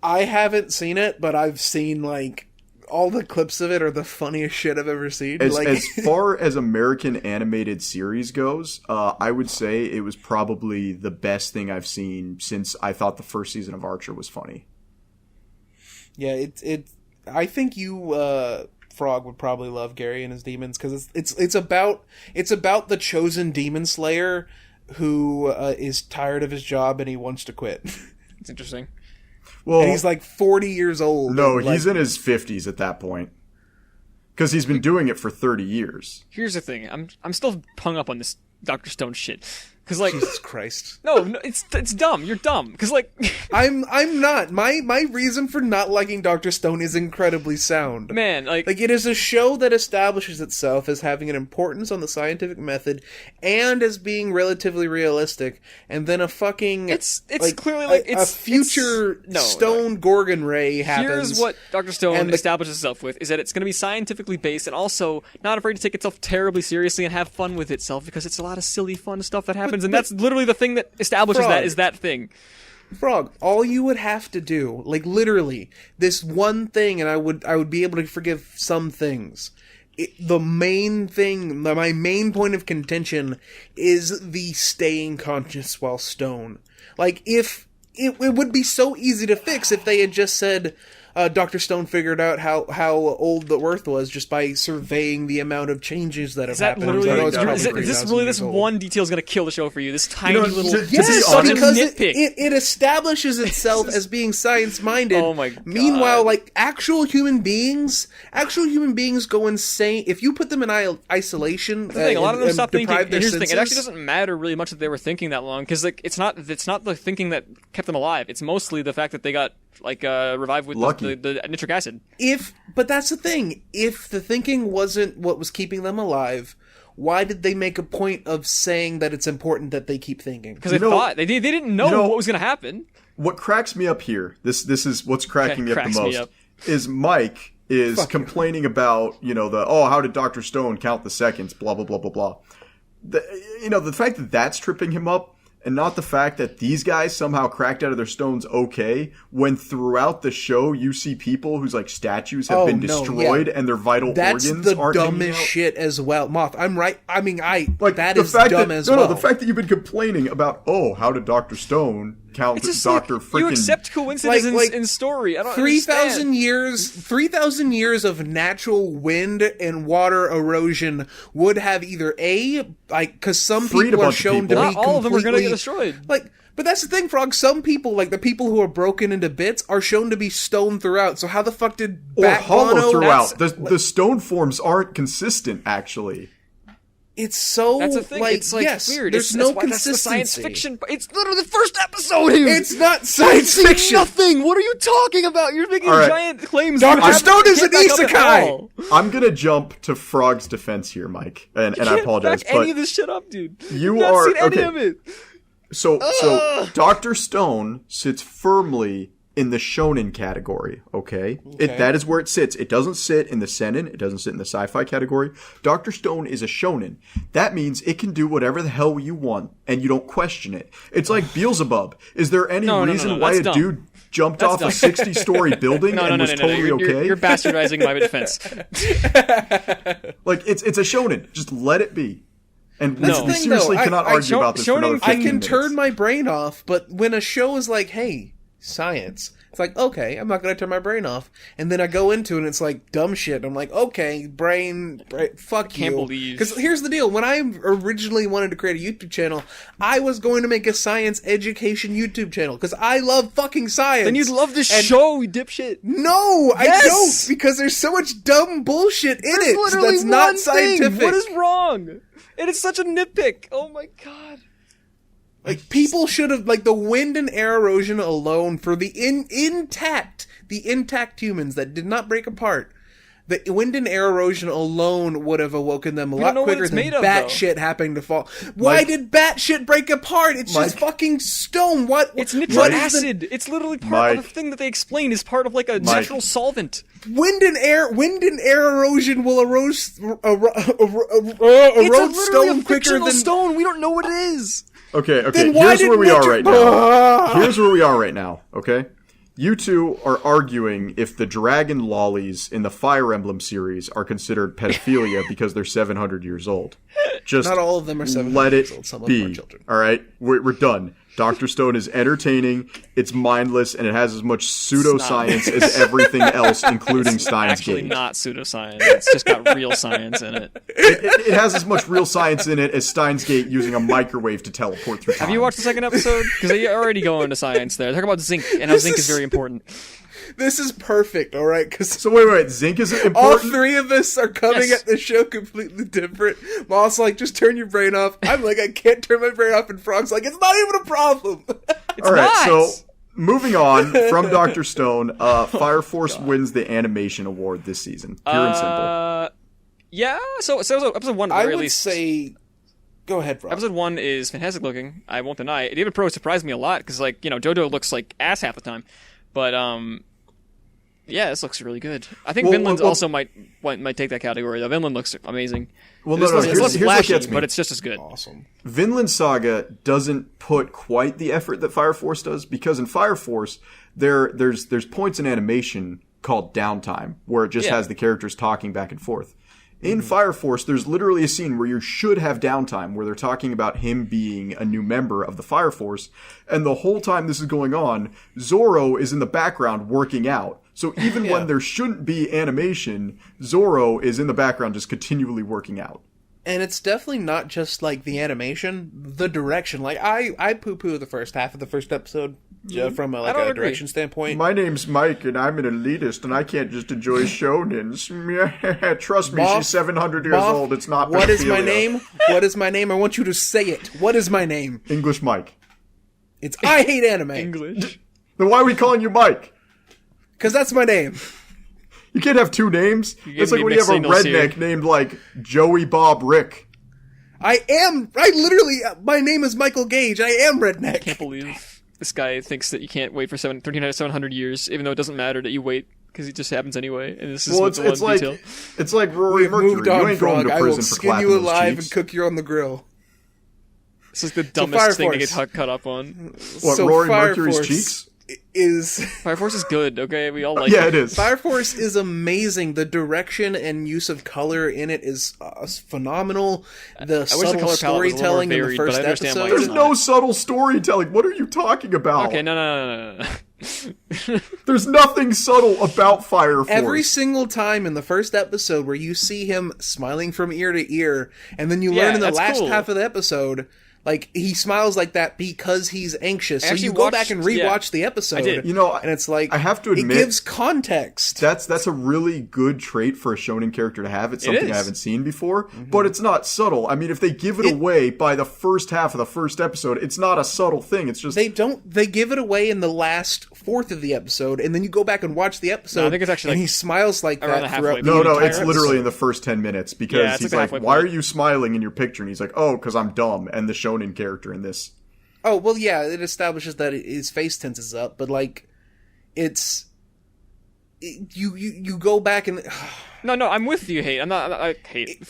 I haven't seen it, but I've seen like all the clips of it are the funniest shit I've ever seen. As far as American animated series goes, I would say it was probably the best thing I've seen since I thought the first season of Archer was funny. Yeah, I think you, Frog, would probably love Gary and His Demons because it's about the chosen demon slayer who is tired of his job and he wants to quit. It's interesting. Well, And he's like 40 years old. no, and, he's like, in his 50s at that point. Because he's been doing it for 30 years. Here's the thing. I'm still hung up on this Dr. Stone shit. Because, like, Jesus Christ. no, it's dumb. You're dumb. Because, like, I'm not. My reason for not liking Dr. Stone is incredibly sound. man, like Like, it is a show that establishes itself as having an importance on the scientific method and as being relatively realistic, and then a fucking... it's like, clearly, like, a future stone Gorgon ray happens. Here's what Dr. Stone and the- establishes itself with, is that it's going to be scientifically based and also not afraid to take itself terribly seriously and have fun with itself because it's a lot of silly, fun stuff that happens, and that's literally the thing that establishes Frog. that is that thing. Frog, all you would have to do, like literally, this one thing, and I would be able to forgive some things. The main thing, my main point of contention is the staying conscious while stone. Like, if it would be so easy to fix if they had just said, Dr. Stone figured out how old the Earth was just by surveying the amount of changes that have Is that happened. literally? I know it's is probably Is this 3,000 really years this old. one detail is going to kill the show for you? This tiny know, little. to be Yes, honest- such a because nitpick. it establishes itself as being science-minded. Oh my God. Meanwhile, like, actual human beings go insane. If you put them in isolation, The thing, a lot of them and stop thinking. deprive And their here's the thing: it actually senses- doesn't matter really much that they were thinking that long because like it's not the thinking that kept them alive. It's mostly the fact that they got like revived with Lucky. the nitric acid. But that's the thing. If the thinking wasn't what was keeping them alive, why did they make a point of saying that it's important that they keep thinking? Because they know- thought they didn't know, you know- what was going to happen. What cracks me up here, this is what's cracking me up the cracks me most, up. is Mike is complaining about, how did Dr. Stone count the seconds, blah, blah, blah, blah, blah. The fact that that's tripping him up, and not the fact that these guys somehow cracked out of their stones okay, when throughout the show you see people whose, like, statues have been destroyed and their vital That's organs the aren't hanging dumbest out. shit as well. Moth, I'm right. I mean, Like, that the is fact dumb that, as no, well. No, the fact that you've been complaining about, how did Dr. Stone count It's just Dr. like, freaking... you accept coincidence Like- in story. I don't 3,000 understand. 3,000 years of natural wind and water erosion would have either because some Freed a people are bunch of shown to people. be Not all of them are going to get completely- destroyed. But that's the thing, Frog. Some people, like the people who are broken into bits, are shown to be stone throughout. So how the fuck did Or Bat hollow Guano- throughout. The stone forms aren't consistent, actually. it's so That's the thing. like, It's like yes, weird. there's That's no why that's the consistency. science fiction. It's literally the first episode here. It's not science See fiction. Nothing. What are you talking about? You're making All right. giant claims. Dr. that you Stone is can't an back up at isekai! all. I'm gonna jump to Frog's defense here, Mike, and I Can't apologize, back any but of this shit up, dude. you I've not are seen any okay. of it. So Dr. Stone sits firmly in the shonen category, okay? That is where it sits. It doesn't sit in the seinen. It doesn't sit in the sci-fi category. Dr. Stone is a shonen. That means it can do whatever the hell you want, and you don't question it. It's like Beelzebub. Is there any reason why that's a dumb. dude jumped That's off dumb. a 60-story building and was totally okay? You're bastardizing my defense. Like, it's a shonen. Just let it be. And we That's the thing, seriously though. cannot I- argue about this for shonen- another I 15 I can minutes. turn my brain off, but when a show is like, hey, science, it's like, okay, I'm not going to turn my brain off. And then I go into it and it's like dumb shit. I'm like, okay, brain fuck you. can't believe- Because here's the deal. When I originally wanted to create a YouTube channel, I was going to make a science education YouTube channel because I love fucking science. Then you'd love this And- show, you dipshit. No, I Yes! don't, because there's so much dumb bullshit in There's it literally that's not one thing. scientific. What is wrong? And it's such a nitpick. Oh my god. Like, people should have, like, the wind and air erosion alone for the intact humans that did not break apart, the wind and air erosion alone would have awoken them a don't lot know what quicker it's than made of, bat though. shit happening to fall. Why did bat shit break apart? It's just Mike. fucking stone. What? It's nitric what is the- acid. It's literally part of Mike. the thing that they explain is part of like a natural solvent. Wind and air erosion will erode It's erode literally stone a quicker fictional than. stone. We don't know what it is. Okay. Then why Here's did where we are right now. Ah! Here's where we are right now, okay? You two are arguing if the dragon lollies in the Fire Emblem series are considered pedophilia because they're 700 years old. Just Not all of them are 700 let years it old. Some of them are be. children. All right? We're done. Dr. Stone is entertaining, it's mindless, and it has as much pseudoscience as everything else, including Steins Actually, Gate. not pseudoscience. It's just got real science in it. It has as much real science in it as Steins Gate using a microwave to teleport through time. Have you watched the second episode? Because they already go into science there. They're talking about zinc, and how zinc is very important. This is perfect, all right? Because So wait, zinc is all important? three of us are coming Yes. at the show completely different. Moth's like, just turn your brain off. I'm like, I can't turn my brain off. And Frog's like, it's not even a problem. All right, not! so moving on from Dr. Stone, Fire Force wins the animation award this season. Pure and simple. Yeah. So episode one, at I the very would least. say, go ahead, Frog. Episode 1 is fantastic looking. I won't deny it. David Pro surprised me a lot because, like, you know, Dodo looks like ass half the time, but yeah, this looks really good. I think Well, Vinland's well- also might take that category though. Vinland looks amazing. Well, This no, looks, here's it's less what flashy, gets me. but it's just as good. Awesome. Vinland Saga doesn't put quite the effort that Fire Force does, because in Fire Force, there's points in animation called downtime, where it just Yeah. has the characters talking back and forth. In Fire Force, there's literally a scene where you should have downtime, where they're talking about him being a new member of the Fire Force, and the whole time this is going on, Zoro is in the background working out. So even when there shouldn't be animation, Zoro is in the background just continually working out. And it's definitely not just, like, the animation, the direction. Like, I poo-poo the first half of the first episode from, a don't agree. direction standpoint. My name's Mike, and I'm an elitist, and I can't just enjoy shonens. Trust me, Moth- she's 700 years Moth, old. It's not What is my pedophilia. name? What is my name? I want you to say it. What is my name? English Mike. It's I hate anime. English. Then why are we calling you Mike? Because that's my name. You can't have two names. It's like me when you have a mixed signals redneck here. named, like, Joey Bob Rick. I literally, my name is Michael Gage. I am redneck. Can't believe this guy thinks that you can't wait for 700 years, even though it doesn't matter that you wait because it just happens anyway. And this is Well, what's it's the one like detail. it's like Rory We've Mercury. moved You on, ain't Frog. going to I will prison for skin clapping you those alive cheeks. and cook you on the grill. This is the Fire dumbest thing to get Force. cut up on. What, So Rory Fire Mercury's Force cheeks? Is Fire Force is good, okay? We all like Yeah, it. it is. Fire Force is amazing. The direction and use of color in it is phenomenal. The I wish the subtle color palette was a little more storytelling in the varied, but I first understand why episode. it's There's not. no subtle storytelling. What are you talking about? Okay, no. There's nothing subtle about Fire Force. Every single time in the first episode where you see him smiling from ear to ear, and then you Yeah, learn in the that's last cool. half of the episode Like, he smiles like that because he's anxious. So actually you go watched- back and rewatch the episode. I did. You know, And it's like, I have to admit, it gives context. that's a really good trait for a shonen character to have. It's something is. I haven't seen before, but it's not subtle. I mean, if they give it away by the first half of the first episode, it's not a subtle thing. It's just They give it away in the last fourth of the episode, and then you go back and watch the episode. No, I think it's actually and like he smiles like around the that halfway throughout. point. no, entire it's literally episode. in the first 10 minutes because Yeah, it's he's like like, the halfway "Why are point. you smiling in your picture?" And he's like, "Oh, because I'm dumb." And the shonen character in this. Oh, well, yeah, it establishes that his face tenses up, but, like, you go back and... No, I'm with you, Hate. I hate.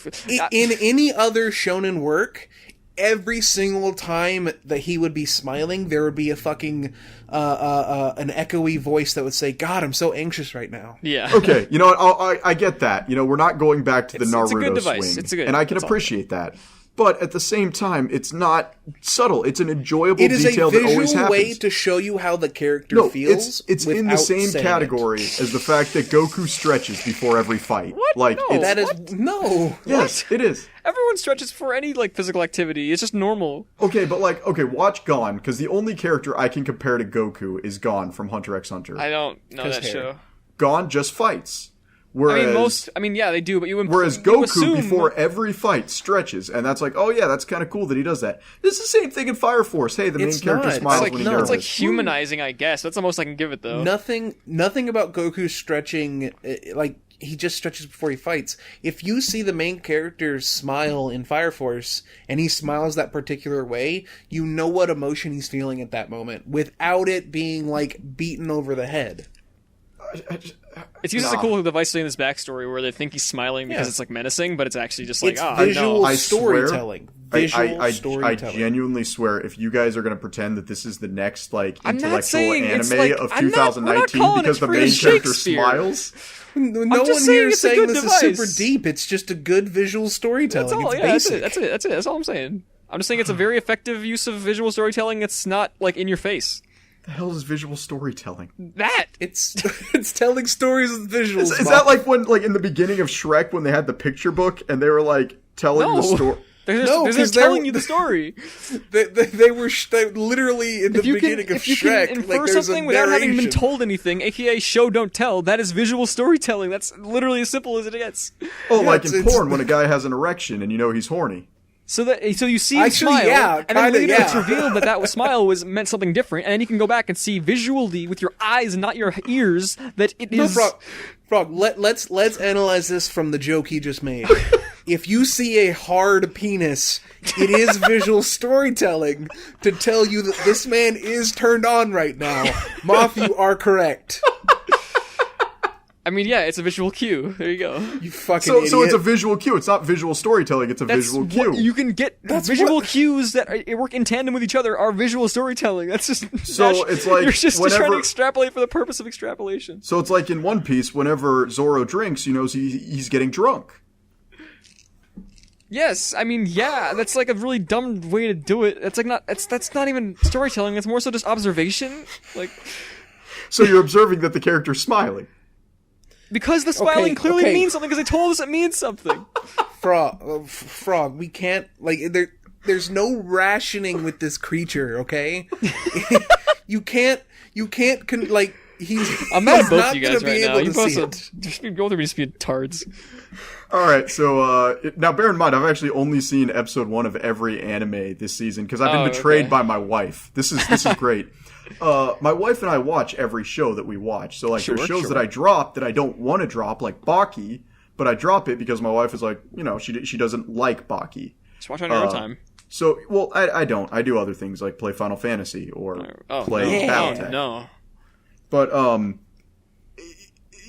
In any other shonen work, every single time that he would be smiling, there would be a fucking an echoey voice that would say, "God, I'm so anxious right now." Yeah. Okay, you know what? I get that. You know, we're not going back to the It's a Naruto good device. swing, It's a good- and I can that's all. appreciate that. But at the same time, it's not subtle. It's an enjoyable It is a detail that always visual happens. way to show you how the character No, feels. it's in the without same saying category it. as the fact that Goku stretches before every fight. What? Like, No. it's, That is no. yes, it is. Everyone stretches for any like physical activity. It's just normal. Okay, but like, okay, watch Gon, because the only character I can compare to Goku is Gon from Hunter x Hunter. I don't know that hair. show. Gon just fights. Whereas, Yeah, they do, but you whereas you Goku assume, before every fight stretches, and that's like, oh yeah, that's kind of cool that he does that. It's the same thing in Fire Force. Hey, the main It's character not. It's smiles like- when he's no, nervous. it's like humanizing, I guess. That's the most I can give it, though. Nothing about Goku stretching, like, he just stretches before he fights. If you see the main character smile in Fire Force, and he smiles that particular way, you know what emotion he's feeling at that moment, without it being, like, beaten over the head. It's used as a cool device in his backstory where they think he's smiling because Yeah. it's like menacing, but it's actually just like, It's oh, visual no. I swear- storytelling. Visual I storytelling. genuinely swear, if you guys are going to pretend that this is the next like I'm not intellectual saying it's anime like- of I'm not- we're not 2019 calling because it the free main character Shakespeare. smiles, No I'm one just here saying is it's a saying good this device. is super deep. It's just a good visual storytelling. That's all. It's Yeah, basic. that's it. That's all I'm saying. I'm just saying it's a very effective use of visual storytelling. It's not like in your face. the hell is visual storytelling? That It's it's telling stories with visuals. Is Bob. that like when, like in the beginning of Shrek, when they had the picture book and they were like telling no. the story? They're No, they're 'cause telling they're- you the story. They were literally in the If you beginning can, of if you Shrek. can infer like, there's something a without having been narration. told anything, aka show don't tell, that is visual storytelling. That's literally as simple as it gets. Oh, like it's- in it's- porn when a guy has an erection and you know he's horny. So you see him Actually, smile, yeah, and then kinda, later yeah. it's revealed that smile meant something different, and then you can go back and see visually with your eyes and not your ears that it No, is. Frog. Let's analyze this from the joke he just made. If you see a hard penis, it is visual storytelling to tell you that this man is turned on right now. Moth, you are correct. I mean, yeah, it's a visual cue. There you go. You fucking So idiot. it's a visual cue. It's not visual storytelling. It's a That's visual what cue. you can get. Visual cues that work in tandem with each other are visual storytelling. That's just So it's like you're just trying to whenever- extrapolate for the purpose of extrapolation. So it's like in One Piece, whenever Zoro drinks, you know he's getting drunk. Yes, I mean, yeah, that's like a really dumb way to do it. That's like that's not even storytelling. It's more so just observation. Like So you're observing that the character's smiling. because the smiling clearly okay. means something because they told us it means something. Frog, we can't, like, there's no rationing with this creature, okay? you can't, like, I'm mad he's at both not you guys gonna be right now. able You to both see are it. just both of you just being tards. All right, so now bear in mind, I've actually only seen episode 1 of every anime this season because I've been betrayed okay. by my wife. This is great. My wife and I watch every show that we watch. So like, there's shows that I drop that I don't want to drop, like Baki, but I drop it because my wife is like, you know, she doesn't like Baki. Just watch on your own time. So, well, I don't. I do other things like play Final Fantasy or play no. Battletech. No. But,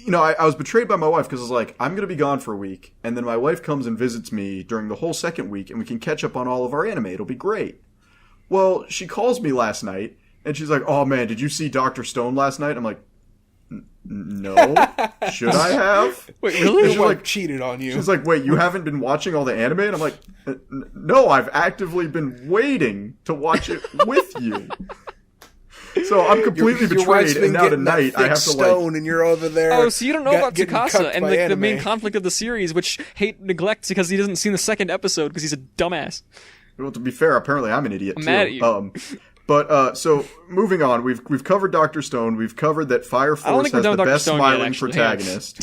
you know, I was betrayed by my wife because I was like, I'm going to be gone for a week. And then my wife comes and visits me during the whole second week and we can catch up on all of our anime. It'll be great. Well, she calls me last night and she's like, oh man, did you see Dr. Stone last night? I'm like, no. Should I have? Wait, really? Your she's wife like- cheated on you. She's like, wait, you haven't been watching all the anime? And I'm like, no, I've actively been waiting to watch it with you. So I'm completely Your wife's betrayed, been and now getting that tonight I thick have to stone, and you're over there. Oh, so you don't know about getting Tsukasa cucked and by like the main anime. conflict of the series, which Hate neglects because he doesn't see the second episode because he's a dumbass. Well, to be fair, apparently I'm an idiot I'm too. mad at you. But so moving on, we've covered Dr. Stone. We've covered that Fire I don't Force think we're has the done with Dr. best Stone yet, smiling actually. Hang on. protagonist.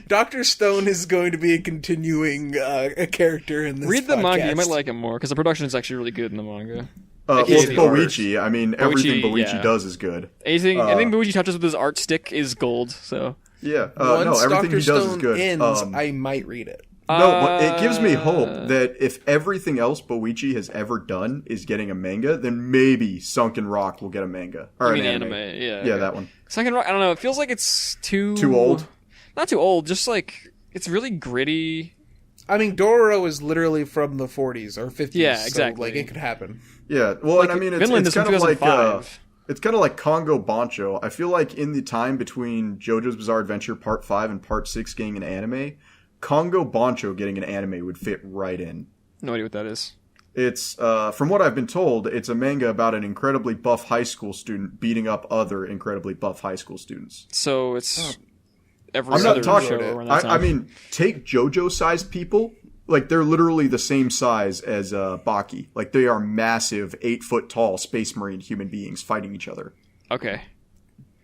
Dr. Stone is going to be a continuing a character in this Read the manga. You podcast. might like him more because the production is actually really good in the manga. Well, can't see the art. Boichi. I mean, everything Boichi yeah. does is good. Anything Boichi touches with his art stick is gold. So Yeah. Once No, everything Dr. he does Stone is good. ends, I might read it. No, but it gives me hope that if everything else Boichi has ever done is getting a manga, then maybe Sunken Rock will get a manga. Or you an mean anime. Yeah, Yeah, that one. Sunken Rock. I don't know. It feels like it's too old? Not too old. Just like it's really gritty. I mean, Dororo is literally from the 40s or 50s. Yeah, exactly. So, like, it could happen. Yeah, well, Like, and I mean, Vinland it's is from kind of like 2005. it's kind of like Congo Bancho. I feel like in the time between JoJo's Bizarre Adventure Part 5 and Part 6 getting an anime, Congo Bancho getting an anime would fit right in. No idea what that is. It's from what I've been told, it's a manga about an incredibly buff high school student beating up other incredibly buff high school students. So it's every I'm not other talking. show around that I time. mean, take JoJo-sized people. Like, they're literally the same size as Baki. Like, they are massive, 8-foot tall Space Marine human beings fighting each other. Okay.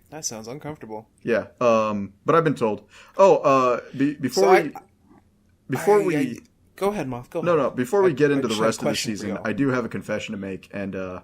That sounds uncomfortable. Yeah. But I've been told. Oh, before we go ahead, Moth. Go ahead. no. Before we get into the just have rest a of the question for season, y'all. I do have a confession to make, and I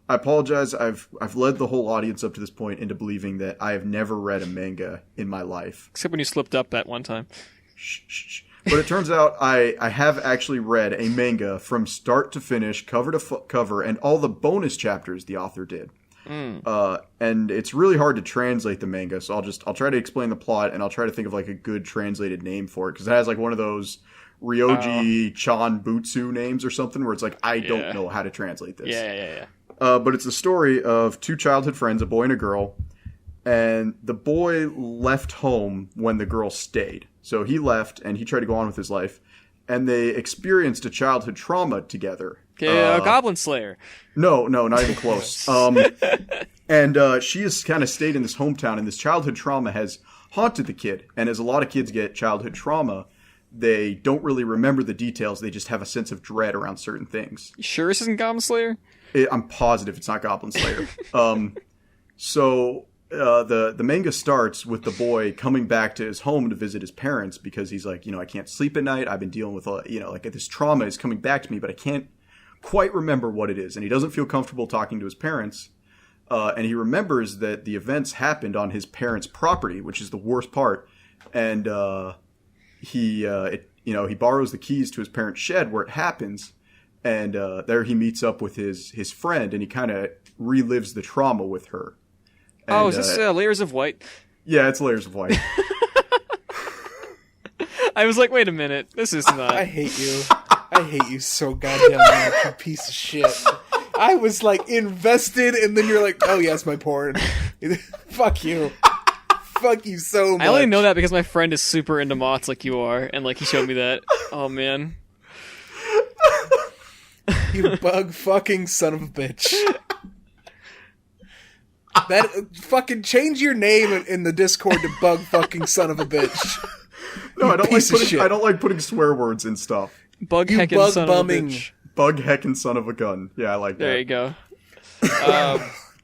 apologize. I've led the whole audience up to this point into believing that I have never read a manga in my life. Except when you slipped up that one time. Shh. But it turns out I have actually read a manga from start to finish, cover to cover, and all the bonus chapters the author did. And it's really hard to translate the manga, so I'll try to explain the plot, and I'll try to think of like a good translated name for it, because it has like one of those Ryoji Chan Butsu names or something where it's like, I don't know how to translate this. Yeah. But it's the story of two childhood friends, a boy and a girl, and the boy left home when the girl stayed. So he left, and he tried to go on with his life, and they experienced a childhood trauma together. Okay, Goblin Slayer. No, not even close. And she has kind of stayed in this hometown, and this childhood trauma has haunted the kid. And as a lot of kids get childhood trauma, they don't really remember the details. They just have a sense of dread around certain things. You sure this isn't Goblin Slayer? I'm positive it's not Goblin Slayer. So the manga starts with the boy coming back to his home to visit his parents because he's like, I can't sleep at night. I've been dealing with, like this trauma is coming back to me, but I can't quite remember what it is. And he doesn't feel comfortable talking to his parents. And he remembers that the events happened on his parents' property, which is the worst part. And he borrows the keys to his parents' shed where it happens. And there he meets up with his friend, and he kind of relives the trauma with her. And, is this Layers of White? Yeah, it's Layers of White. I was like, wait a minute. This is not... I hate you. I hate you so goddamn much, you piece of shit. I was like invested, and then you're like, oh yeah, it's my porn. Fuck you. Fuck you so much. I only know that because my friend is super into moths like you are, and like he showed me that. Oh man. You bug fucking son of a bitch. That fucking change your name in the Discord to bug fucking son of a bitch. No, I I don't like putting swear words in stuff. Bug You heckin' bug son bumming. of a bitch. Bug heckin' son of a gun. Yeah, I like that. There you go.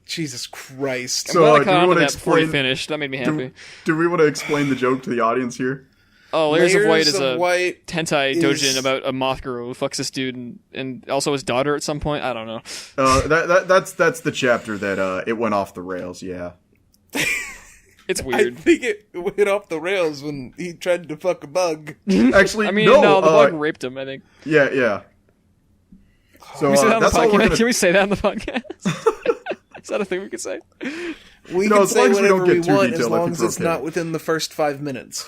Jesus Christ. So, Glad I do caught we on to want to that before he explain? finished. That made me happy. Do we want to explain the joke to the audience here? Oh, Layers of White is of a White hentai is- doujin about a moth girl who fucks this dude and also his daughter at some point. I don't know. That's the chapter that it went off the rails. Yeah. It's I weird. think it went off the rails when he tried to fuck a bug. Actually, I mean, no. the bug raped him, I think. Yeah. So Can we say that on the that's all we're podcast? gonna. Can we say that on the podcast? Is that a thing we could say? We No, can as say long as we don't whatever get we too want as detailed, I long think as we're it's okay. not within the first 5 minutes.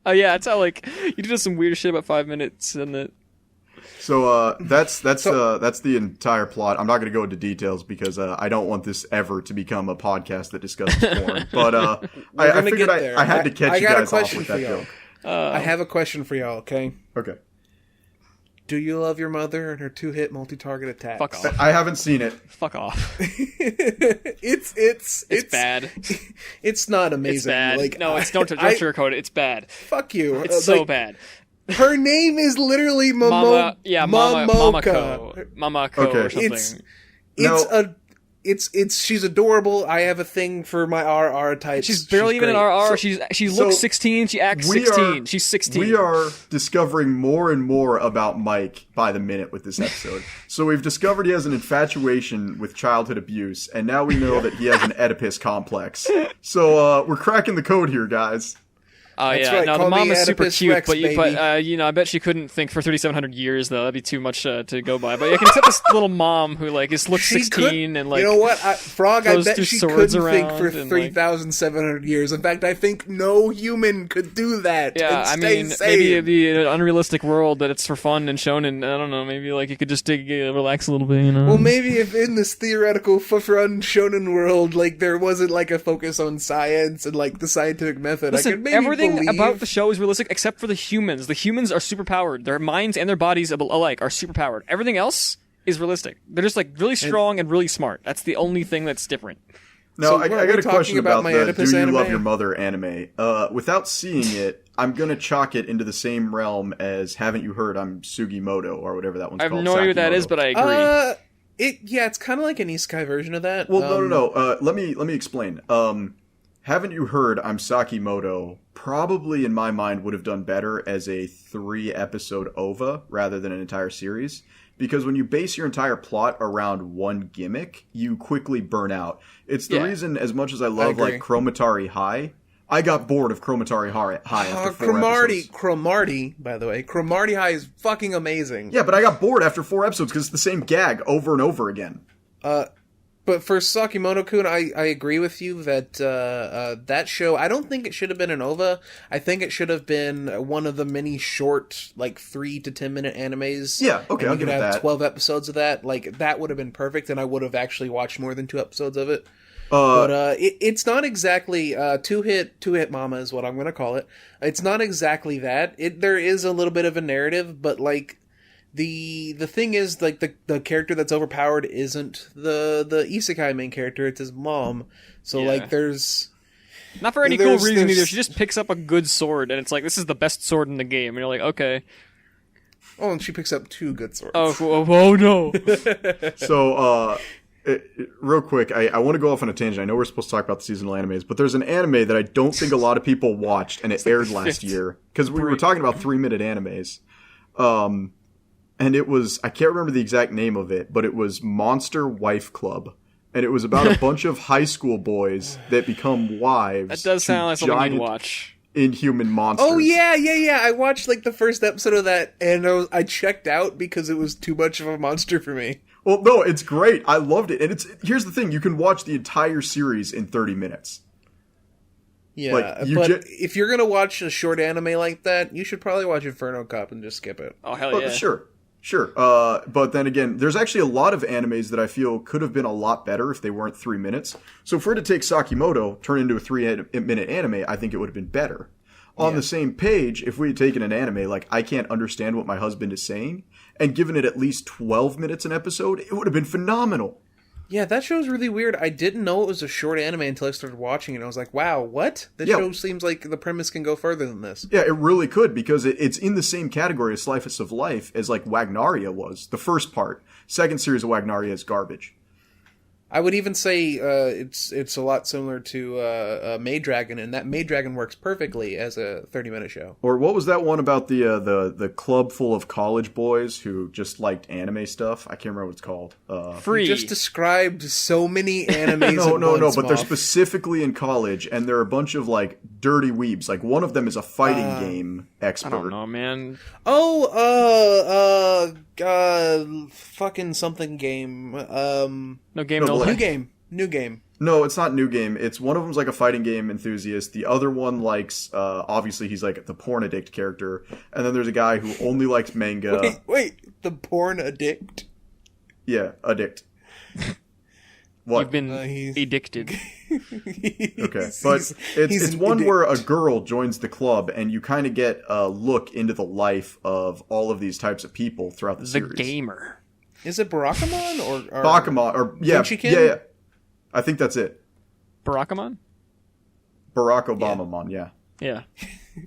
Oh yeah, it's how like you do some weird shit about 5 minutes and it. So that's the entire plot. I'm not going to go into details because I don't want this ever to become a podcast that discusses porn. But I gonna figured get there. I had to catch I you got a guys off question with for that y'all. joke. I have a question for y'all, okay? Okay. Do you love your mother and her 2-hit multi-target attacks? Fuck off. I haven't seen it. Fuck off. It's bad. It's not amazing. It's bad. Like, No, it's don't sugarcoat it. It's bad. Fuck you. It's so bad. Her name is literally Mama, Momoka. Mamako Okay. or something. She's adorable. I have a thing for my RR types. She's barely even great. an RR. She looks 16. She acts 16. She's 16. We are discovering more and more about Mike by the minute with this episode. So we've discovered he has an infatuation with childhood abuse, and now we know that he has an Oedipus complex. So we're cracking the code here, guys. Oh That's yeah, right, no, call the mom me is super Oedipus cute, Rex, but I bet she couldn't think for 3,700 years though. That'd be too much to go by. But you can accept this little mom who looks She 16 and you know what, Frog? I goes bet through she swords couldn't think for around and, 3,700 years. In fact, I think no human could do that. yeah, and I stay mean, sane. maybe it'd be an unrealistic world that it's for fun and shown, and I don't know, maybe you could just relax a little bit, you know. Well, maybe if in this theoretical fun shonen world, there wasn't a focus on science and the scientific method, I Listen, could maybe everything believe... about the show is realistic except for the humans. The humans are superpowered. Their minds and their bodies alike are superpowered. Everything else is realistic. They're just really strong and really smart. That's the only thing that's different. No, So I we're got a talking question about about my the Oedipus Do You anime? Love Your Mother anime. Without seeing it, I'm going to chalk it into the same realm as Haven't You Heard I'm Sugimoto, or whatever that one's I have called. no idea what that is, Sakimoto. but I agree. It's kind of like an isekai version of that. Well, no. Let me explain. Haven't You Heard I'm Sakimoto probably, in my mind, would have done better as a 3-episode OVA rather than an entire series. Because when you base your entire plot around one gimmick, you quickly burn out. It's the reason, as much as I love agree. Chromatari High, I got bored of Chromatari High after 4 episodes. Cromartie, by the way. Cromartie High is fucking amazing. Yeah, but I got bored after 4 episodes because it's the same gag over and over again. But for Sakimoto-kun, I agree with you that that show, I don't think it should have been an OVA. I think it should have been one of the many short, 3 to 10 minute animes. Yeah, okay, and I'll you give could it have that. 12 episodes of that. That would have been perfect, and I would have actually watched more than 2 episodes of it. But it's not exactly two-hit mama is what I'm going to call it. It's not exactly that. There is a little bit of a narrative, but the thing is the character that's overpowered isn't the isekai main character, it's his mom. So there's Not for any cool reason either. there's- She just picks up a good sword, and it's this is the best sword in the game. And you're like, okay. Oh, and she picks up 2 good swords. Oh no. So, real quick, I want to go off on a tangent. I know we're supposed to talk about the seasonal animes, but there's an anime that I don't think a lot of people watched, and it aired last year. Because we were talking about 3-minute animes. And it was, I can't remember the exact name of it, but it was Monster Wife Club. And it was about a bunch of high school boys that become wives. That does sound like something giant you'd watch. Inhuman monsters. Oh yeah. I watched the first episode of that, and I checked out because it was too much of a monster for me. Well, no, it's great. I loved it. And here's the thing. You can watch the entire series in 30 minutes. Yeah, if you're gonna watch a short anime like that, you should probably watch Inferno Cop and just skip it. Oh hell yeah. Sure. But then again, there's actually a lot of animes that I feel could have been a lot better if they weren't 3 minutes. So for it to take Sakimoto, turn into a 3-minute anime, I think it would have been better. On the same page, if we had taken an anime like I Can't Understand What My Husband Is Saying, and given it at least 12 minutes an episode, it would have been phenomenal. Yeah, that show's really weird. I didn't know it was a short anime until I started watching it. I was like, wow, what? This show seems like the premise can go further than this. Yeah, it really could, because it's in the same category as Slice of Life as Wagnaria was, the first part. Second series of Wagnaria is garbage. I would even say it's a lot similar to Maid Dragon, and that Maid Dragon works perfectly as a 30-minute show. Or what was that one about the club full of college boys who just liked anime stuff? I can't remember what it's called. Free. You just described so many animes. No, but they're specifically in college, and they're a bunch of dirty weebs. One of them is a fighting game expert. I don't know, man. Fucking something game. No game, No, no but life. New game. No, it's not New Game. It's one of them's a fighting game enthusiast. The other one likes, obviously he's the porn addict character. And then there's a guy who only likes manga. Wait, the porn addict? Yeah, addict. What? You've been addicted. Okay, but it's one where a girl joins the club, and you kind of get a look into the life of all of these types of people throughout the The series. gamer. Is it Barakamon or Bakuman, or Vinci-kin? yeah. I think that's it. Barakamon? Barack Obama, man, yeah. Yeah.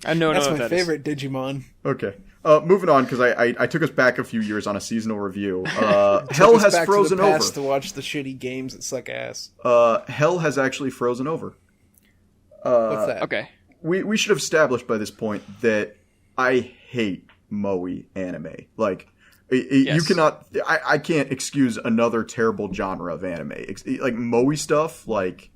I know That's what my that is. favorite Digimon. Okay. Moving on, because I took us back a few years on a seasonal review. Hell Took us has back frozen to the past over. to watch the shitty games that suck ass. Hell has actually frozen over. What's that? Okay. We should have established by this point that I hate moe anime. Like, you Yes. cannot. I can't excuse another terrible genre of anime. Like moe stuff. Like,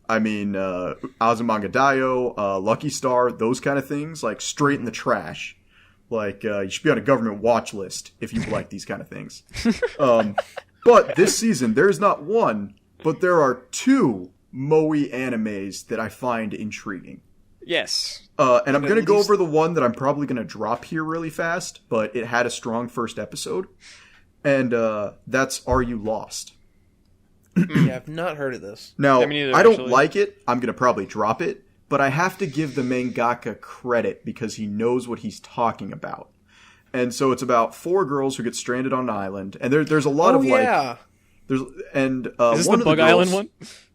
I mean, Azumanga Daioh, Lucky Star, those kind of things. Like straight in the trash. Like, you should be on a government watch list if you like these kind of things. But this season, there's not one, but there are two moe animes that I find intriguing. Yes. And I'm going to go over the one that I'm probably going to drop here really fast, but it had a strong first episode. And that's Are You Lost? Yeah, I've not heard of this. Now, Yeah, me neither, I don't actually. like it. I'm going to probably drop it. But I have to give the mangaka credit because he knows what he's talking about. And so it's about 4 girls who get stranded on an island. And there's a lot of yeah. there's and Is this one the of Bug girls, Island one?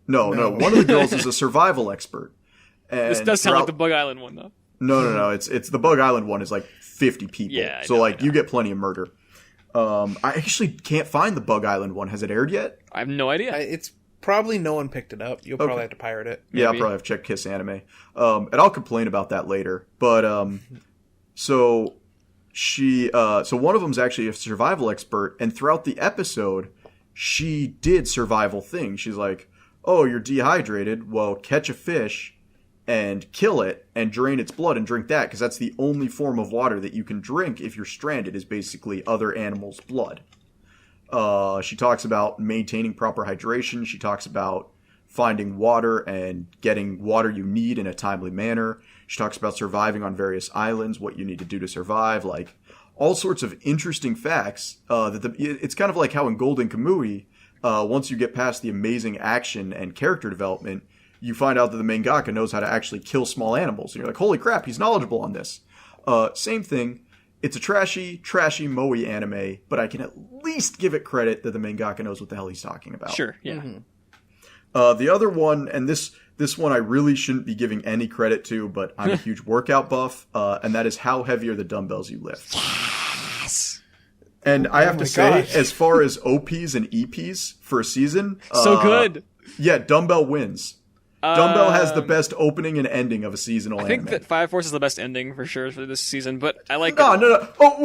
No, one of the girls is a survival expert. And This does sound like the throughout- Bug Island one, though. No. It's the Bug Island one is like 50 people. Yeah, I so know, like I know. you get plenty of murder. I actually can't find the Bug Island one. Has it aired yet? I have no idea. It's probably no one picked it up. You'll probably have to pirate it. Yeah, I'll Maybe. probably have to check Kiss Anime. And I'll complain about that later. But so one of them's actually a survival expert, and throughout the episode, she did survival things. She's like, "Oh, you're dehydrated. Well, catch a fish and kill it and drain its blood and drink that, because that's the only form of water that you can drink if you're stranded is basically other animals' blood." She talks about maintaining proper hydration. She talks about finding water and getting water you need in a timely manner. She talks about surviving on various islands, what you need to do to survive, like all sorts of interesting facts. It's kind of like how in Golden Kamui, once you get past the amazing action and character development, you find out that the mangaka knows how to actually kill small animals. And you're like, holy crap, he's knowledgeable on this. Same thing. It's a trashy moe anime, but I can at least give it credit that the mangaka knows what the hell he's talking about. Sure, yeah. The other one, and this one I really shouldn't be giving any credit to, but I'm a huge workout buff, and that is How Heavy Are the Dumbbells You Lift. Yes. And I have my to say, gosh. as far as OPs and EPs for a season, So good. Yeah, Dumbbell wins. Dumbbell has the best opening and ending of a seasonal I think anime. that Fire Force is the best ending for sure for this season, but I like No. Oh,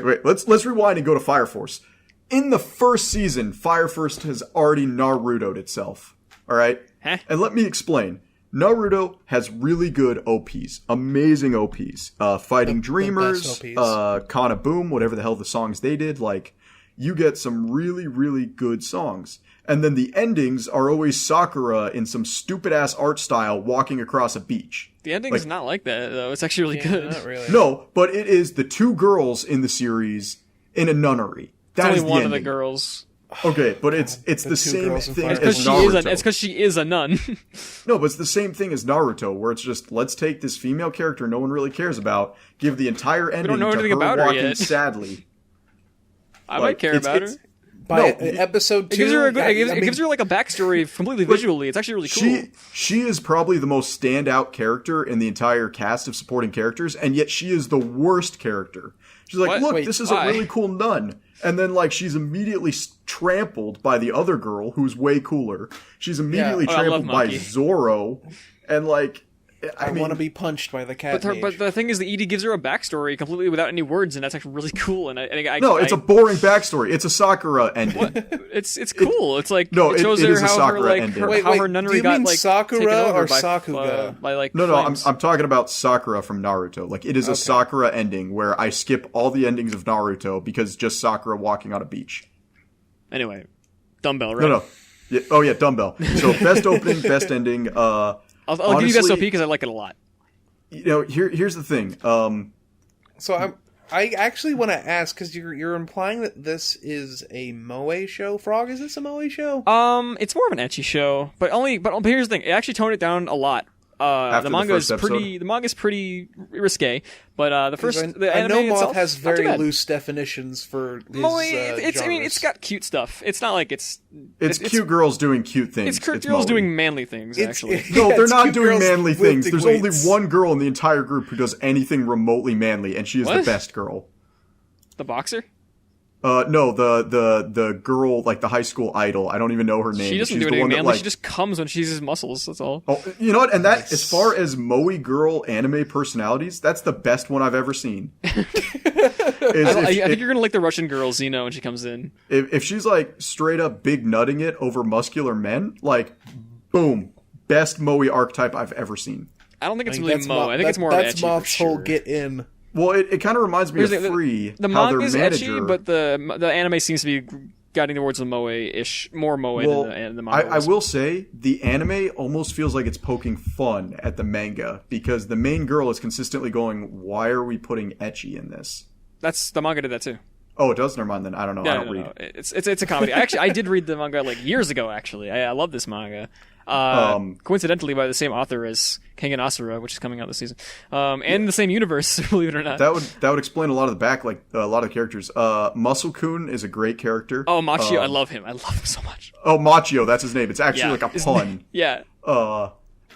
wait. Let's rewind and go to Fire Force. In the first season, Fire Force has already Naruto'd itself. All right? Huh? And let me explain. Naruto has really good OPs. Amazing OPs. Fighting Dreamers, best OPs. Kana Boom, whatever the hell the songs they did. Like, you get some really, really good songs. And then the endings are always Sakura in some stupid-ass art style walking across a beach. The ending is not like that, though. It's actually really good. Not really. No, but it is the 2 girls in the series in a nunnery. That It's is only the one of the ending. girls. Okay, but it's The the two same girls in thing Fire as Because Naruto. it's because she is a nun. No, but it's the same thing as Naruto, where it's just, let's take this female character no one really cares about, give the entire ending know to anything her about her walking yet. sadly. I Like, might care about her. By No, episode 2, It gives her a good. I It mean, gives her like a backstory completely visually. It's actually really cool. She is probably the most standout character in the entire cast of supporting characters, and yet she is the worst character. She's like, What? look, Wait, this is why? a really cool nun. And then, like, she's immediately trampled by the other girl, who's way cooler. She's immediately Oh, I love trampled by Monkey. Zoro. And, like, I mean, want to be punched by the cat. But the thing is, the ED gives her a backstory completely without any words, and that's actually really cool. And it's a boring backstory. It's a Sakura ending. it's cool. It's like No, it shows it her is a how her Sakura like ending. her, Wait, how her do nunnery you got mean like Sakura taken over or by, Sakuga? by like No, flames. I'm talking about Sakura from Naruto. Like, it is a Sakura ending where I skip all the endings of Naruto because just Sakura walking on a beach. Anyway, dumbbell, right? No. Yeah, oh, yeah, Dumbbell. So, best opening, best ending. I'll give you honestly, SOP because I like it a lot. You know, here's the thing. So I actually want to ask, because you're implying that this is a moe show. Frog, is this a moe show? It's more of an ecchi show, but here's the thing: it actually toned it down a lot. The manga is first episode? pretty. The manga is pretty risque, but the I anime know Moth itself has not too very bad. loose definitions for his Moe, it's. I mean, genres. it's got cute stuff. It's not like it's cute girls doing cute things. It's cute girls Moe. doing manly things. Actually, No, they're it's not cute doing girls manly things. lifting There's weights. only one girl in the entire group who does anything remotely manly, and she is the What? best girl. the boxer. No, the girl, like the high school idol. I don't even know her name. She doesn't She's do the anything one that, manly. like, She just comes when she sees muscles. That's all. Oh, you know what? And that, as far as Moe girl anime personalities, that's the best one I've ever seen. I think you're gonna like the Russian girl Xeno when she comes in. If she's like straight up big nutting it over muscular men, like, boom, best Moe archetype I've ever seen. I don't think it's I really think that's Moe. Mo- I think it's more that's ecchi Moth's for sure. whole get in. Well, it kind of reminds me of Here's Free. The how their manga's manager, ecchi, but the anime seems to be guiding towards the Moe-ish, more Moe well, than the manga. I will say the anime almost feels like it's poking fun at the manga because the main girl is consistently going, "Why are we putting ecchi in this?" That's the manga did that too. Oh, it does. Never mind. Then I don't know. I don't read. No. It's a comedy. I did read the manga like years ago. Actually, I love this manga. Coincidentally, by the same author as Kengan Asura, which is coming out this season, and the same universe. Believe it or not. That would explain a lot of the back, like a lot of the characters. Muscle-kun is a great character. Oh, Machio, I love him. I love him so much. Oh, Machio, that's his name. It's actually like a his pun. name- yeah.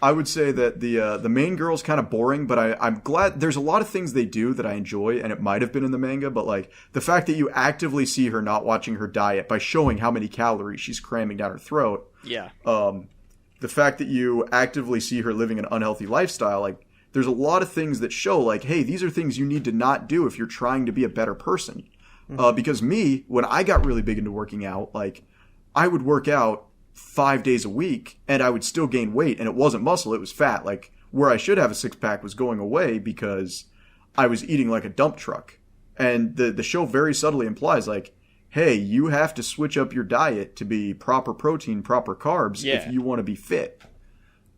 I would say that the main girl's kind of boring, but I'm glad there's a lot of things they do that I enjoy, and it might have been in the manga, but like the fact that you actively see her not watching her diet by showing how many calories she's cramming down her throat. Yeah. The fact that you actively see her living an unhealthy lifestyle, like there's a lot of things that show like, hey, these are things you need to not do if you're trying to be a better person. Because me, when I got really big into working out, like I would work out 5 days a week and I would still gain weight, and it wasn't muscle, it was fat. Like where I should have a six pack was going away because I was eating like a dump truck. And the show very subtly implies like, hey, you have to switch up your diet to be proper protein, proper carbs if you want to be fit.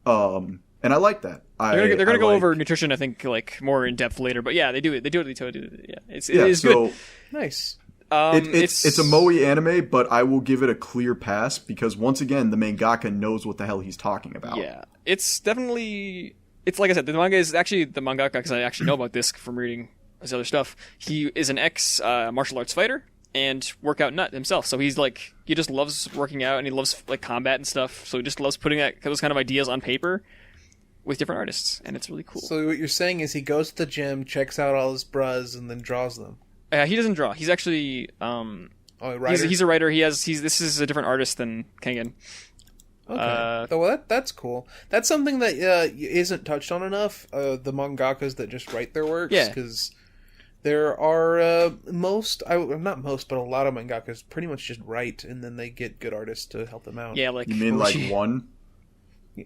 And I like that. They're gonna go over nutrition, I think, like more in depth later. But yeah, they do it. They do it. Yeah, it is good. Nice. It's a Moe anime, but I will give it a clear pass because once again, the mangaka knows what the hell he's talking about. Yeah, it's definitely. It's like I said, the manga is actually the mangaka, because I actually know about this from reading his other stuff. He is an ex martial arts fighter and workout nut himself. So he's like, he just loves working out and he loves like combat and stuff. So he just loves putting those kind of ideas on paper with different artists, and it's really cool. So what you're saying is he goes to the gym, checks out all his bras, and then draws them. He doesn't draw. He's actually a writer? he's a writer. This is a different artist than Kengan. Okay. Well, that's cool. That's something that isn't touched on enough. The mangakas that just write their works, because there are not most, but a lot of mangakas pretty much just write, and then they get good artists to help them out. Yeah, like you mean like one?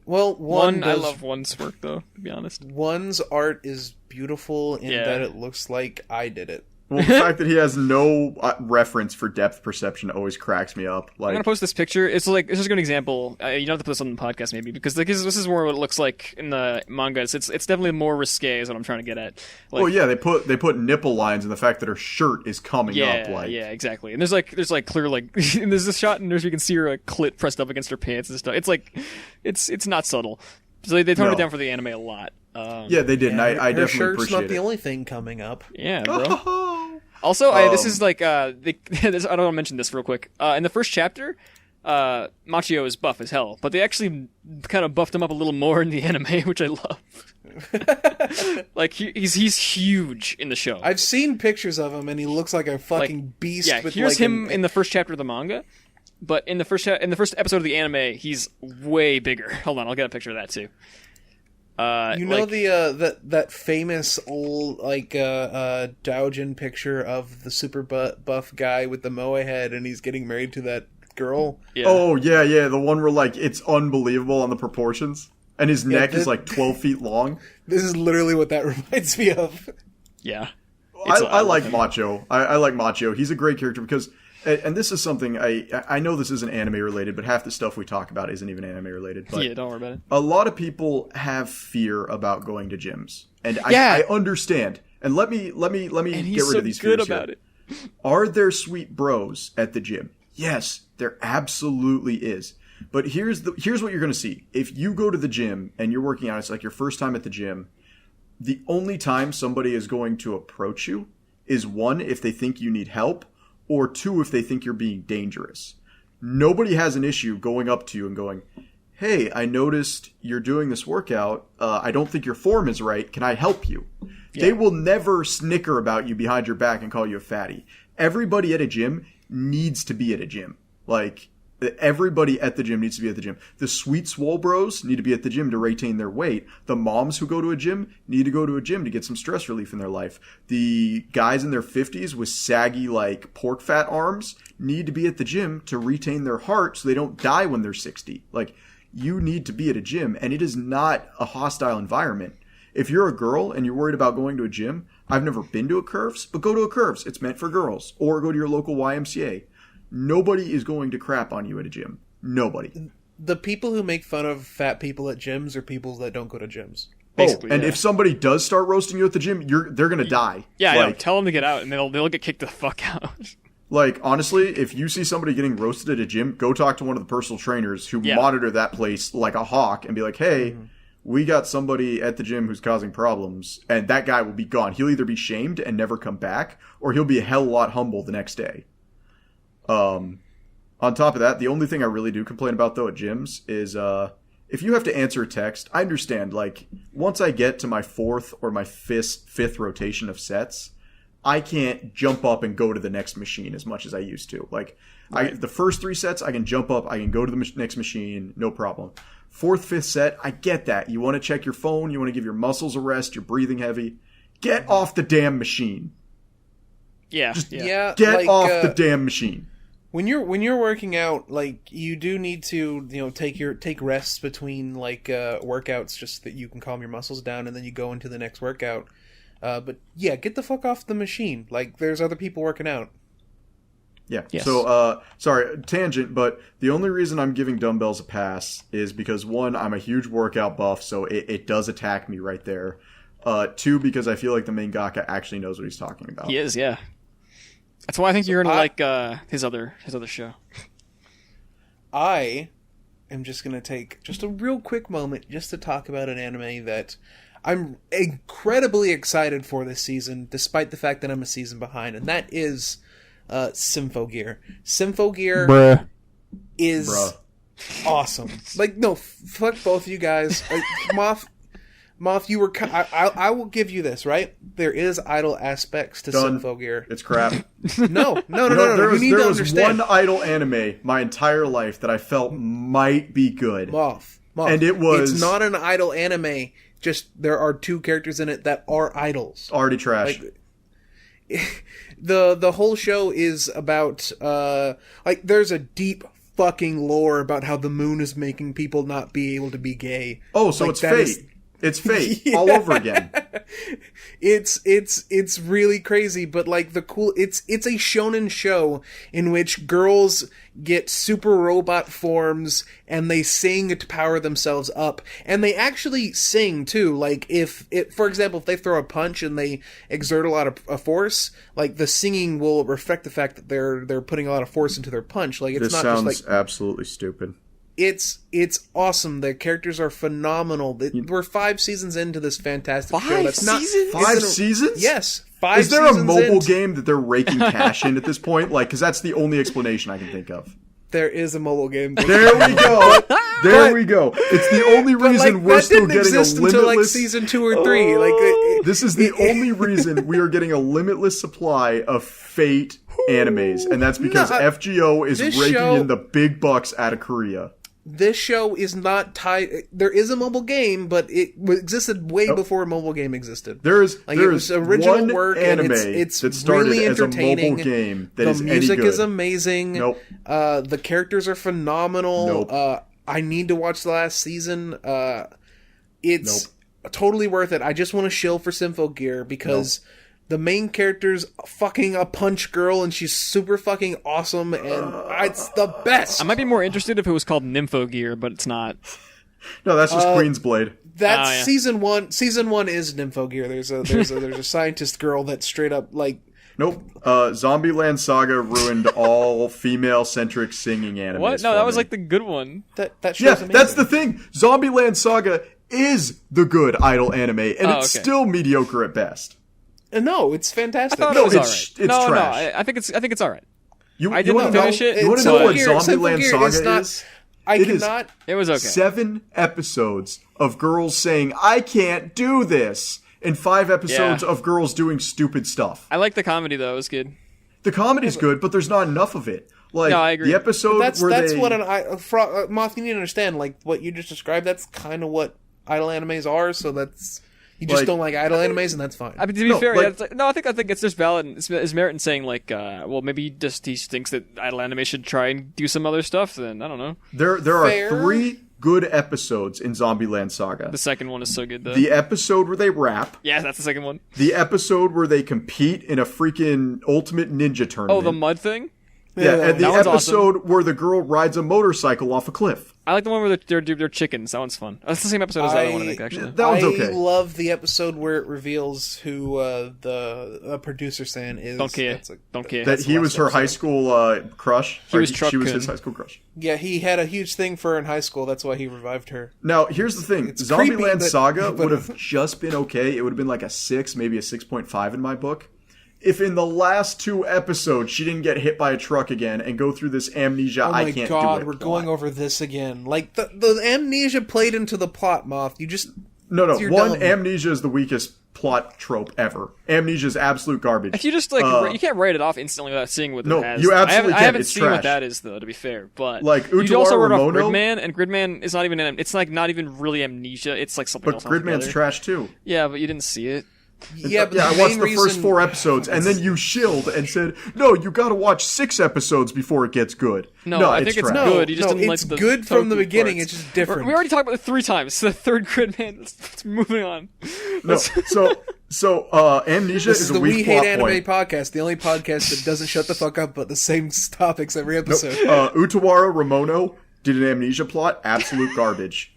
Well, one I love One's work though, to be honest. One's art is beautiful in that it looks like I did it. Well, the fact that he has no reference for depth perception always cracks me up. Like, I'm gonna post this picture. It's just a good example. You don't have to put this on the podcast maybe, because this is more what it looks like in the manga. It's definitely more risque, is what I'm trying to get at. Like, well, yeah, they put nipple lines in the fact that her shirt is coming up. Like, yeah, exactly. And there's clear like there's this shot and you can see her clit pressed up against her pants and stuff. It's like it's not subtle. So they toned it down for the anime a lot. Yeah, they did. And I definitely appreciate it. Her shirt's not the only thing coming up. Yeah, bro. Also, this is like I don't want to mention this real quick. In the first chapter, Machio is buff as hell, but they actually kind of buffed him up a little more in the anime, which I love. Like he's huge in the show. I've seen pictures of him, and he looks like a fucking beast. Yeah, with here's him in the first chapter of the manga, but in the first episode of the anime, he's way bigger. Hold on, I'll get a picture of that too. That famous old Doujin picture of the super buff guy with the moe head, and he's getting married to that girl. Yeah. Oh yeah, the one where like it's unbelievable on the proportions, and his neck is like 12 feet long. This is literally what that reminds me of. Yeah, I like Machio. I like Machio. He's a great character because. And this is something I know this isn't anime related, but half the stuff we talk about isn't even anime related. But yeah, don't worry about it. A lot of people have fear about going to gyms, and I understand. And let me get rid of these fears about here. It. Are there sweet bros at the gym? Yes, there absolutely is. But here's what you're going to see. If you go to the gym and you're working out, it's like your first time at the gym. The only time somebody is going to approach you is 1, if they think you need help, or 2, if they think you're being dangerous. Nobody has an issue going up to you and going, hey, I noticed you're doing this workout. I don't think your form is right. Can I help you? Yeah. They will never snicker about you behind your back and call you a fatty. Everybody at a gym needs to be at a gym. Like, everybody at the gym needs to be at the gym. The sweet swole bros need to be at the gym to retain their weight. The moms who go to a gym need to go to a gym to get some stress relief in their life. The guys in their 50s with saggy, like, pork fat arms need to be at the gym to retain their heart so they don't die when they're 60. Like, you need to be at a gym, and it is not a hostile environment. If you're a girl and you're worried about going to a gym, I've never been to a Curves, but go to a Curves. It's meant for girls. Or go to your local YMCA. Nobody is going to crap on you at a gym. Nobody. The people who make fun of fat people at gyms are people that don't go to gyms. Basically, and if somebody does start roasting you at the gym, they're going to die. Yeah, like, I know. Tell them to get out, and they'll get kicked the fuck out. Like, honestly, if you see somebody getting roasted at a gym, go talk to one of the personal trainers who monitor that place like a hawk and be like, hey, we got somebody at the gym who's causing problems, and that guy will be gone. He'll either be shamed and never come back, or he'll be a hell of a lot humble the next day. On top of that, the only thing I really do complain about, though, at gyms is if you have to answer a text, I understand. Like, once I get to my 4th or my 5th rotation of sets, I can't jump up and go to the next machine as much as I used to. Like, right. The first 3 sets, I can jump up, I can go to the next machine, no problem. 4th, 5th set, I get that. You want to check your phone, you want to give your muscles a rest, you're breathing heavy. Get off the damn machine. Yeah. Get off the damn machine. When you're working out, like, you do need to, take rests between, like, workouts just that you can calm your muscles down, and then you go into the next workout. But yeah, get the fuck off the machine. Like, there's other people working out. Yeah. Yes. So, sorry, tangent, but the only reason I'm giving dumbbells a pass is because, 1, I'm a huge workout buff, so it does attack me right there. 2, because I feel like the mangaka actually knows what he's talking about. He is, yeah. That's why I think you're gonna like his other show. I am just gonna take just a real quick moment just to talk about an anime that I'm incredibly excited for this season, despite the fact that I'm a season behind, and that is Symphogear. Symphogear is awesome. Like, no, fuck both of you guys. Like, Moth, you were. I will give you this, right? There is idle aspects to Symphogear. It's crap. No. There was one idle anime my entire life that I felt might be good. Moth. And it was. It's not an idle anime. Just there are 2 characters in it that are idols. Already trash. Like, the whole show is about like, there's a deep fucking lore about how the moon is making people not be able to be gay. Oh, so like, it's fate. It's fate all over again. It's really crazy, but like it's a shonen show in which girls get super robot forms and they sing to power themselves up, and they actually sing too. Like, for example, if they throw a punch and they exert a lot of force, like, the singing will reflect the fact that they're putting a lot of force into their punch. Like, it's this not sounds just like absolutely stupid. It's awesome. The characters are phenomenal. We're 5 seasons into this fantastic show. That's seasons? 5 seasons? Yes, 5 seasons. Is there a mobile game that they're raking cash in at this point? Like, because that's the only explanation I can think of. There is a mobile game. There we go. We go. It's the only reason we're still getting a limitless. Until like season 2 or 3. This is the only reason we are getting a limitless supply of Fate animes, and that's because FGO is raking in the big bucks out of Korea. This show is not tied. There is a mobile game, but it existed way before a mobile game existed. There is original one work, anime and it's that started really as a entertaining. mobile game that is any good. The music is amazing. Nope. The characters are phenomenal. Nope. I need to watch the last season. It's totally worth it. I just want to shill for Symphogear because the main character's fucking a punch girl, and she's super fucking awesome, and it's the best. I might be more interested if it was called Nymphogear, but it's not. No, that's just Queen's Blade. That's season 1. Season 1 is Nymphogear. There's a scientist girl that straight up, like, Nope. Zombieland Saga ruined all female-centric singing anime. What? No, that was like the good one. That show's Yeah, amazing. that's the thing. Zombieland Saga is the good idol anime, and it's okay. still mediocre at best. No, it's fantastic. I thought No, it was it's- alright. it's No, trash. I think it's alright. You I didn't wanna finish know, it. You want to Simple know what Gear- Simple Zombieland Gear Saga is not- is? I It is cannot. It was okay. 7 episodes of girls saying, I can't do this, and 5 episodes Yeah. of girls doing stupid stuff. I like the comedy though. It was good. The comedy's good, but there's not enough of it. Like, No, I agree. the episode That's where that's they... what Moth. You need to understand, like what you just described. That's kind of what idol animes are. So that's you just Like- don't like idol animes, and that's fine. I mean, to be No, fair, like- yeah, it's like, no, I think it's just valid. It's merit in saying like, well, maybe he thinks that idol anime should try and do some other stuff. Then I don't know. There are Fair. 3 good episodes in Zombieland Saga. The second one is so good though. The episode where they rap, Yeah, that's the second one. the episode where they compete in a freaking Ultimate Ninja tournament. Oh, the mud thing. Yeah, and the that one's episode where the girl rides a motorcycle off a cliff. I like the one where they're chickens. That one's fun. That's the same episode as the other one, I think, actually. That one's okay. I love the episode where it reveals who the producer San is. Don't care. That's Don't care. That he the was last her episode. high school crush. He Or was she was Truck his Kun. high school crush. Yeah, he had a huge thing for her in high school. That's why he revived her. Now, here's the thing. It's creepy, Zombieland but- Saga but- would have just been okay. It would have been like a 6, maybe a 6.5 in my book. If in the last 2 episodes she didn't get hit by a truck again and go through this amnesia, Oh my I can't god, do it. we're going over this again. Like the amnesia played into the plot, Moth. You just No, you're one, dumb. amnesia is the weakest plot trope ever. Amnesia is absolute garbage. If you just like, you can't write it off instantly without seeing what No, it has. you absolutely I haven't can't. It's seen what trash. that is though. To be fair, but Like, you also Utawa wrote off Ramono- Gridman, and Gridman is not even. It's like not even really amnesia. It's like something But else. Gridman's altogether. trash too. Yeah, but you didn't see it. yeah, but Yeah, I the watched main the first reason- 4 episodes, and then you shilled and said, "No, you got to watch 6 episodes before it gets good." No, I think it's trash. good. You just No, didn't it's like the good from the Toku beginning, parts. it's just different. We already talked about it 3 times. So the third Gridman. Let's moving on. No, so amnesia This is is a the weak We Hate plot Anime point. podcast, the only podcast that doesn't shut the fuck up about the same topics every episode. Utawara Ramono did an amnesia plot. Absolute garbage.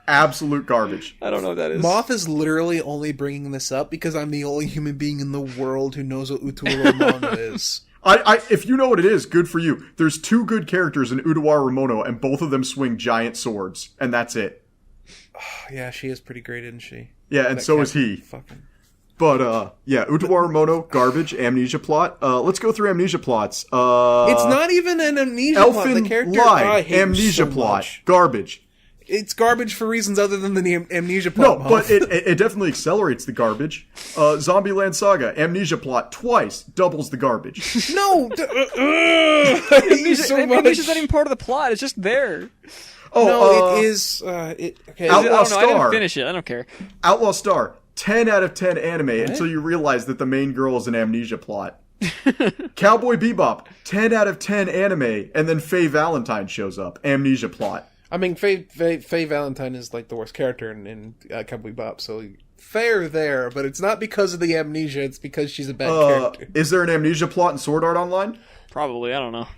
Absolute garbage. I don't know what that is. Moth is literally only bringing this up because I'm the only human being in the world who knows what Utawara manga is. If you know what it is, good for you. There's 2 good characters in Utawara Ramono, and both of them swing giant swords, and that's it. Yeah, she is pretty great, isn't she? Yeah, and That so is cat- he. Fucking. But yeah, Utawara Ramono, garbage, amnesia plot. Let's go through amnesia plots. It's not even an amnesia plot. Elfin The character Line, I hate amnesia so plot, much. garbage. It's garbage for reasons other than the amnesia plot. No, but it definitely accelerates the garbage. Zombieland Saga, amnesia plot twice, doubles the garbage. no. I hate you so much. Amnesia's not even part of the plot. It's just there. Oh, No, it is. Okay. I Outlaw don't know. I Star. didn't finish it. I don't care. Outlaw Star, 10 out of 10 anime until you realize that the main girl is an amnesia plot. Cowboy Bebop, 10 out of 10 anime, and then Faye Valentine shows up, amnesia plot. I mean, Faye Valentine is like the worst character in Cowboy Bebop, so fair there. But it's not because of the amnesia; it's because she's a bad character. Is there an amnesia plot in Sword Art Online? Probably. I don't know.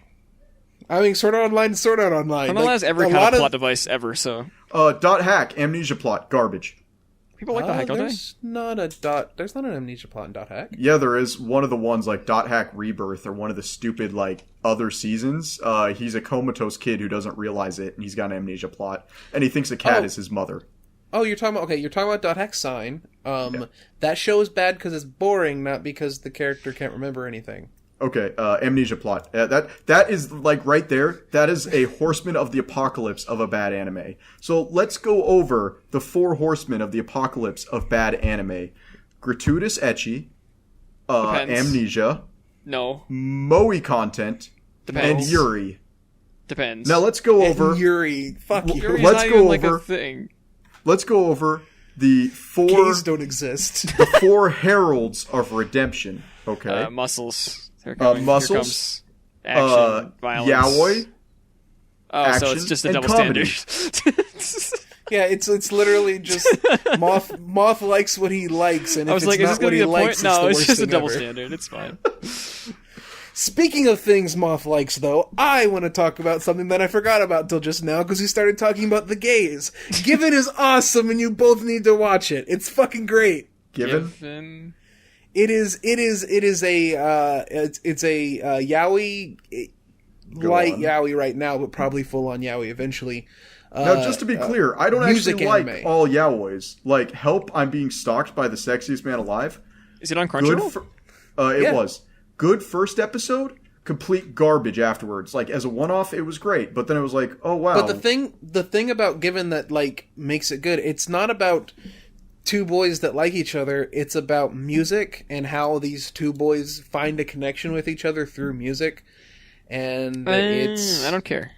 I mean, Sword Art Online, Sword Art Online. Like, has every a kind lot of plot device ever. So Dot Hack, amnesia plot, garbage. people like the hack, don't they? There's not an amnesia plot in Dot Hack. Yeah, there is one of the ones like Dot Hack Rebirth or one of the stupid like other seasons. He's a comatose kid who doesn't realize it, and he's got an amnesia plot, and he thinks a cat is his mother. Oh, you're talking about Dot Hack Sign. That show is bad because it's boring, not because the character can't remember anything. Okay, amnesia plot. That is like right there. That is a horseman of the apocalypse of a bad anime. So let's go over the 4 horsemen of the apocalypse of bad anime: gratuitous ecchi, Depends. amnesia, No. moe content, Depends. and Yuri. Depends. Now let's go over. And Yuri, fuck you. Yuri's let's not go even like over- a thing. Let's go over the 4 Gays don't exist. 4 heralds of redemption. Okay. Muscles. Here comes, muscles, Here comes action, violence. yaoi. Oh, so action, it's just a and double comedy. standard. Yeah, it's literally just Moth likes what he likes, and if I was it's like, is not this what going to he be a likes, point? No, it's it's the just a worst double thing ever. standard. It's fine. Speaking of things Moth likes, though, I want to talk about something that I forgot about till just now because we started talking about the gays. Given is awesome, and you both need to watch it. It's fucking great. Given. Given. It is it's a yaoi, light yaoi right now, but probably full on yaoi eventually. Now, just to be clear, I don't actually like anime. all yaois. Like, help! I'm being stalked by the sexiest man alive. Is it on Crunchyroll? It was good first episode. Complete garbage afterwards. Like, as a one-off, it was great, but then it was like, oh wow. But the thing about Given that like makes it good, it's not about two boys that like each other. It's about music and how these two boys find a connection with each other through music. And I don't care.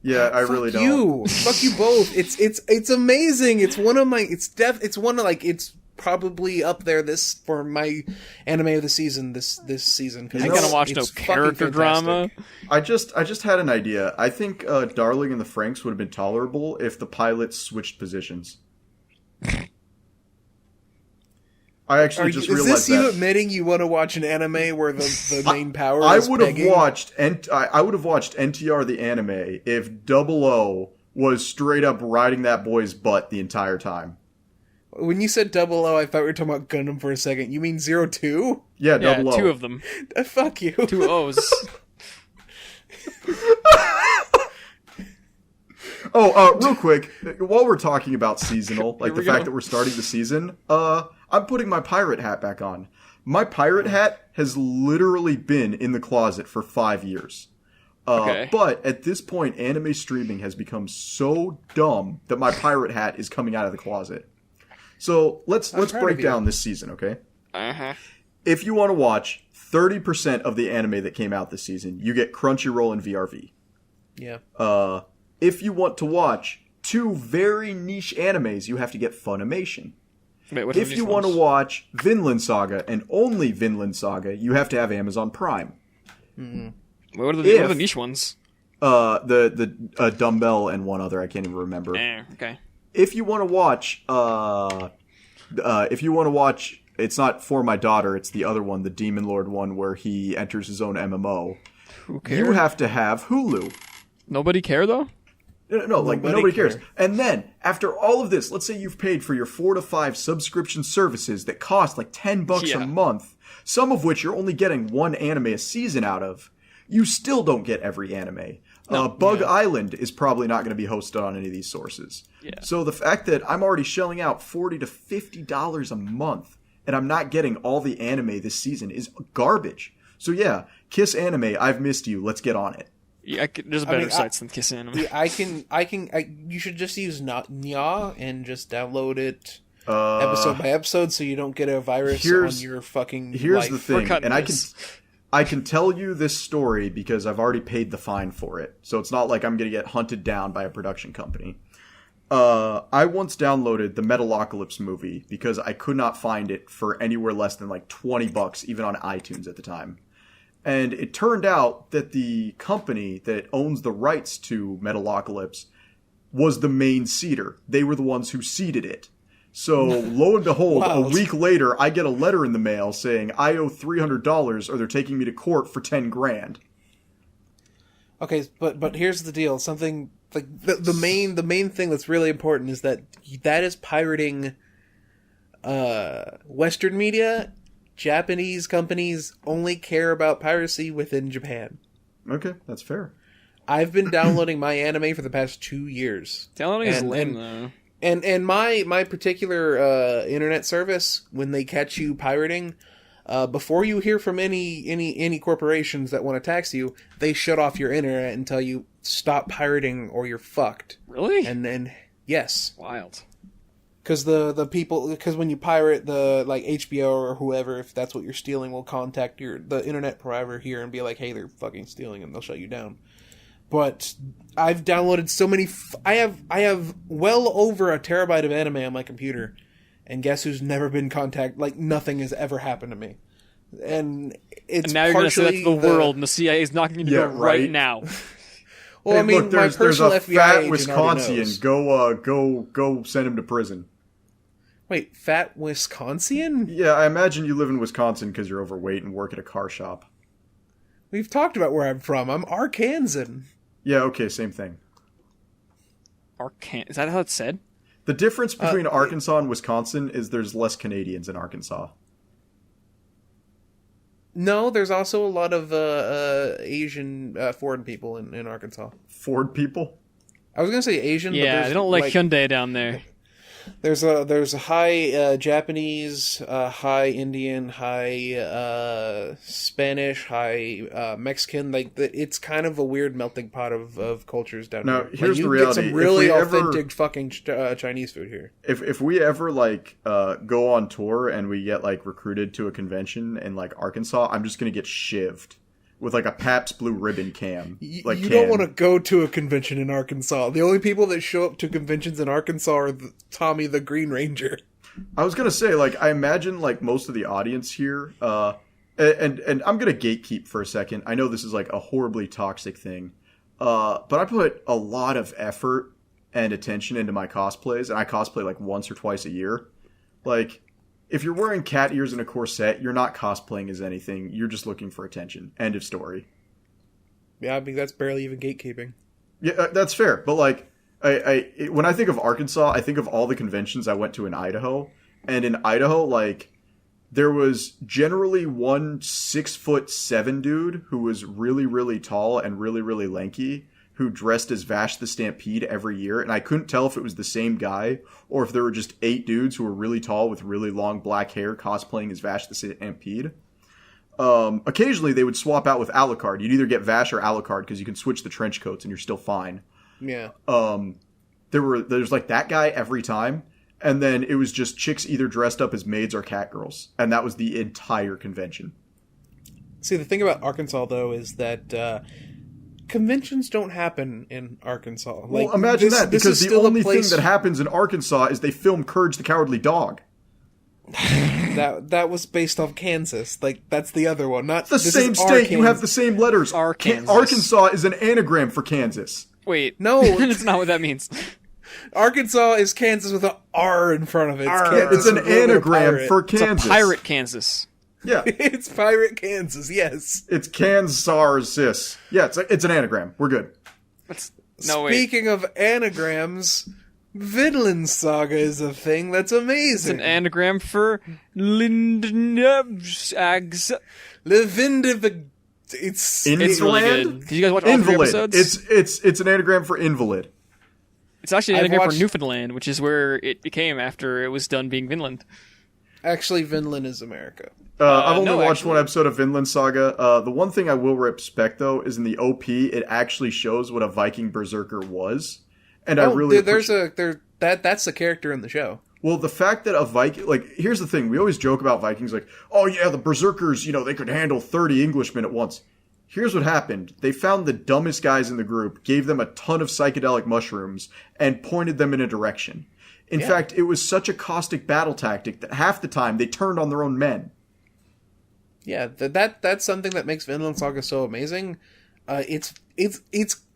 Yeah, I really don't. Fuck you both. It's amazing. It's one of my. It's one of like. It's probably up there for my anime of the season. This season. I ain't gonna watch no character drama. I just had an idea. I think Darling in the Franxx would have been tolerable if the pilots switched positions. I actually just realized that. Is this you admitting you want to watch an anime where the main power is I would have begging? watched NTR the anime if Double O was straight up riding that boy's butt the entire time. When you said 00, I thought we were talking about Gundam for a second. You mean 02? Yeah, Double O. 2 of them. Fuck you. 2 O's. Real quick, while we're talking about seasonal, like the fact that we're starting the season, I'm putting my pirate hat back on. My pirate hat has literally been in the closet for 5 years. Okay. But at this point, anime streaming has become so dumb that my pirate hat is coming out of the closet. So let's break down this season, okay? Uh-huh. If you want to watch 30% of the anime that came out this season, you get Crunchyroll and VRV. Yeah. If you want to watch 2 very niche animes, you have to get Funimation. Wait, what If you want to watch Vinland Saga and only Vinland Saga, you have to have Amazon Prime. Mm-hmm. What are the niche ones? The Dumbbell and one other I can't even remember. Okay. If you want to watch, it's not For My Daughter, it's the other one, the Demon Lord one, where he enters his own MMO. Who cares? You have to have Hulu. Nobody care though? No, like nobody cares. And then, after all of this, let's say you've paid for your 4 to 5 subscription services that cost like $10 a month, some of which you're only getting 1 anime a season out of. You still don't get every anime. Bug Island is probably not going to be hosted on any of these sources. Yeah. So the fact that I'm already shelling out $40 to $50 a month and I'm not getting all the anime this season is garbage. So yeah, Kiss Anime, I've missed you. Let's get on it. Yeah, there's better sites than Kiss Anime. Yeah, you should just use Nya and just download it episode by episode so you don't get a virus on your fucking Here's life. the thing, and I can tell you this story because I've already paid the fine for it. So it's not like I'm going to get hunted down by a production company. I once downloaded the Metalocalypse movie because I could not find it for anywhere less than like $20, even on iTunes at the time. And it turned out that the company that owns the rights to Metalocalypse was the main seeder. They were the ones who seeded it. So, lo and behold, a week later, I get a letter in the mail saying I owe $300 or they're taking me to court for $10,000. Okay, but here's the deal. Something like the main thing that's really important is that is pirating Western media. Japanese companies only care about piracy within Japan. Okay, that's fair. I've been downloading my anime for the past 2 years. Downloading is lame, though. And my particular internet service, when they catch you pirating, before you hear from any corporations that want to tax you, they shut off your internet and tell you stop pirating or you're fucked. Really? And then yes, wild. Because because when you pirate the like HBO or whoever, if that's what you're stealing, will contact the internet provider here and be like, hey, they're fucking stealing, and they'll shut you down. But I've downloaded so many. I have well over a terabyte of anime on my computer, and guess who's never been contacted? Like nothing has ever happened to me, and it's and now you're going to say that to the world, and the CIA is knocking you down right now. Well, hey, I mean, look, there's my personal a FBI fat agent Wisconsin. Go send him to prison. Wait, fat Wisconsin? Yeah, I imagine you live in Wisconsin because you're overweight and work at a car shop. We've talked about where I'm from. I'm Arkansan. Yeah, okay, same thing. Is that how it's said? The difference between Arkansas and Wisconsin is there's less Canadians in Arkansas. No, there's also a lot of Asian foreign people in Arkansas. Ford people? I was gonna say Asian. Yeah, but they don't like Hyundai down there. There's a high Japanese, high Indian, high Spanish, high Mexican. Like it's kind of a weird melting pot of cultures down Now, here. here's you the get reality. some really If we authentic ever, fucking Chinese food here. if we ever like go on tour and we get like recruited to a convention in like Arkansas, I'm just gonna get shivved with like a Pabst Blue Ribbon can. You Like don't want to go to a convention in Arkansas. The only people that show up to conventions in Arkansas are Tommy the Green Ranger. I was gonna say, like, I imagine like most of the audience here, and I'm gonna gatekeep for a second. I know this is like a horribly toxic thing, but I put a lot of effort and attention into my cosplays, and I cosplay like once or twice a year. Like, if you're wearing cat ears and a corset, you're not cosplaying as anything. You're just looking for attention. End of story. Yeah, I mean that's barely even gatekeeping. Yeah, that's fair. But like, when I think of Arkansas, I think of all the conventions I went to in Idaho, and in Idaho, like, there was generally one 6'7" dude who was really, really tall and really, really lanky, who dressed as Vash the Stampede every year, and I couldn't tell if it was the same guy or if there were just 8 dudes who were really tall with really long black hair cosplaying as Vash the Stampede. Occasionally they would swap out with Alucard. You'd either get Vash or Alucard because you can switch the trench coats and you're still fine. Yeah. There's like that guy every time, and then it was just chicks either dressed up as maids or cat girls, and that was the entire convention. See, the thing about Arkansas though is that conventions don't happen in Arkansas. Like, Well, imagine that, because the only thing that happened happens in Arkansas is they film Courage the Cowardly Dog. that was based off Kansas. Like that's the other one. Not The same state, you have the same letters. Arkansas. Arkansas is an anagram for Kansas. Wait, No. that's not what that means. Arkansas is Kansas with an R in front of it. It's an anagram for Kansas. It's a pirate Kansas. Yeah, It's Pirate Kansas. Yes. it's Kansas. Yeah, it's an anagram. We're good. No, wait. Speaking of anagrams, Vinland Saga is a thing that's It's amazing. an anagram for Lindnabsags. Levindiv. It's It's really Invalid? good. Did you guys watch all 3 Invalid. episodes? It's an anagram for invalid. It's actually an I've anagram watched- for Newfoundland, which is where it became after it was done being Vinland. actually Vinland is America. I've only no, watched actually. one episode of Vinland Saga. The one thing I will respect, though, is in the OP, it actually shows what a Viking berserker was. And I really that's the character in the show. Well, the fact that a Viking, like, here's the thing. We always joke about Vikings, like, oh yeah, the berserkers, they could handle 30 Englishmen at once. Here's what happened. They found the dumbest guys in the group, gave them a ton of psychedelic mushrooms, and pointed them in a direction. In fact, it was such a caustic battle tactic that half the time they turned on their own men. Yeah, that's something that makes Vinland Saga so amazing. It's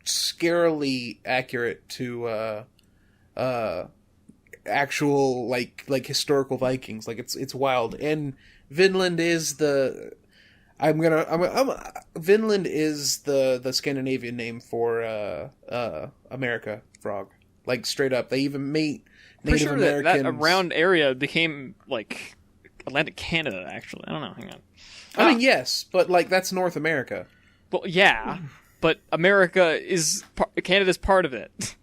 scarily accurate to actual like historical Vikings. Like it's wild. And Vinland is Vinland is the Scandinavian name for America frog. Like straight up. They even mate Pretty Native sure Americans. that around area became like Atlantic Canada. Actually, I don't know. Hang on. I mean, yes, but like that's North America. Well, yeah, but America is Canada's part of it.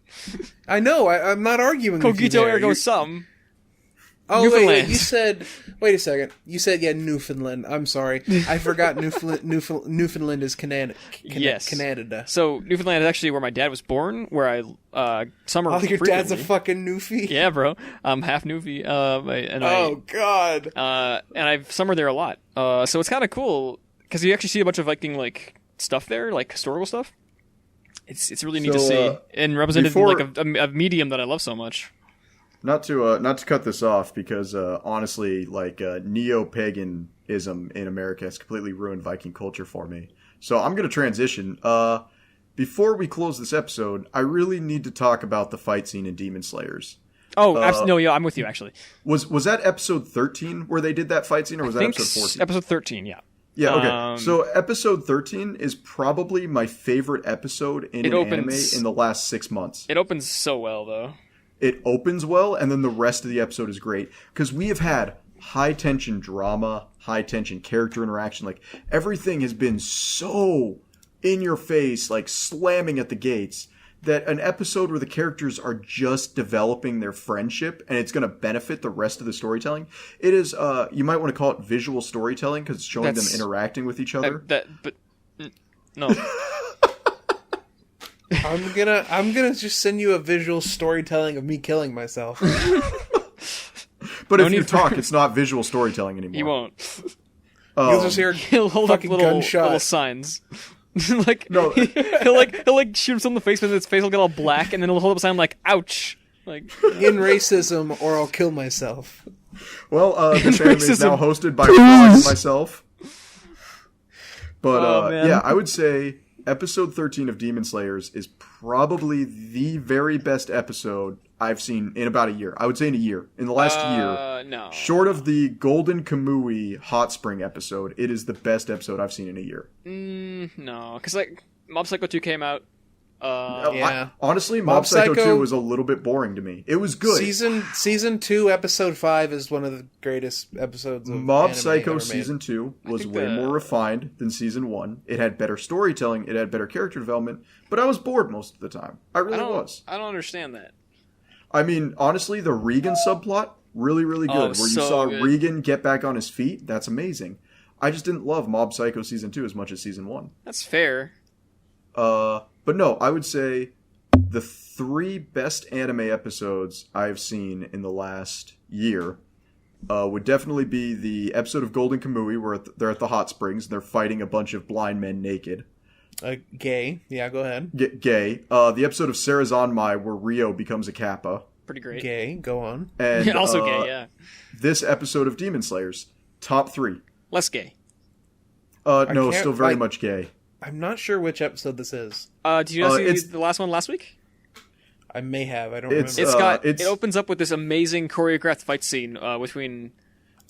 I know. I'm not arguing with you Cogito there. ergo You're- sum. Oh, Newfoundland. wait, you said... Wait a second. You said, Newfoundland. I'm sorry. I forgot Newfoundland is Canada. Yes. Canada. So Newfoundland is actually where my dad was born, where I summer. Oh, your dad's a frequently. fucking Newfie? Yeah, bro. I'm half Newfie. God. And I've summered there a lot. So it's kind of cool because you actually see a bunch of Viking like stuff there, like historical stuff. It's really neat to see and represented in like a medium that I love so much. Not to cut this off, because honestly, like neo-paganism in America has completely ruined Viking culture for me. So I'm going to transition. Before we close this episode, I really need to talk about the fight scene in Demon Slayers. Oh, no, yeah, I'm with you actually. Was that episode 13 where they did that fight scene, or was that episode 14? Episode 13, yeah. Yeah, okay. So episode 13 is probably my favorite episode in an anime in the last 6 months. It opens so well, though. It opens well, and then the rest of the episode is great. Because we have had high tension drama, high tension character interaction. Like, everything has been so in your face, like slamming at the gates, that an episode where the characters are just developing their friendship and it's going to benefit the rest of the storytelling. It is, you might want to call it visual storytelling because it's showing them interacting with each other. No. I'm gonna just send you a visual storytelling of me killing myself. But if you talk, it's not visual storytelling anymore. He won't. You'll just hear He'll hold up little signs. Like, No. he'll shoot himself in the face, but his face will get all black, and then he'll hold up a sign like "ouch." Like, in racism, or I'll kill myself. Well, this anime is now hosted by Frog and myself. But yeah, I would say episode 13 of Demon Slayers is probably the very best episode I've seen in about a year. I would say in a year. In the last year. No. Short of the Golden Kamui Hot Spring episode, it is the best episode I've seen in a year. No, because like Mob Psycho 2 came out. Yeah. Honestly, Mob Psycho 2 was a little bit boring to me. It was good. Season 2, episode 5 is one of the greatest episodes of Mob anime Psycho ever Season made. 2 was way more refined than Season 1. It had better storytelling, it had better character development, but I was bored most of the time. I really was. I don't understand that. I mean, honestly, the Regan subplot, really, really good. Where you saw Regan get back on his feet, that's amazing. I just didn't love Mob Psycho Season 2 as much as Season 1. That's fair. But no, I would say the 3 best anime episodes I've seen in the last year would definitely be the episode of Golden Kamui where they're at the hot springs and they're fighting a bunch of blind men naked. Gay. Yeah, go ahead. Gay. The episode of Sarazanmai where Rio becomes a kappa. Pretty great. Gay. Go on. And also gay, yeah. This episode of Demon Slayers. Top 3. Less gay. No, still very much gay. I'm not sure which episode this is. Did you guys see the last one last week? I may have. I don't remember. It opens up with this amazing choreographed fight scene between.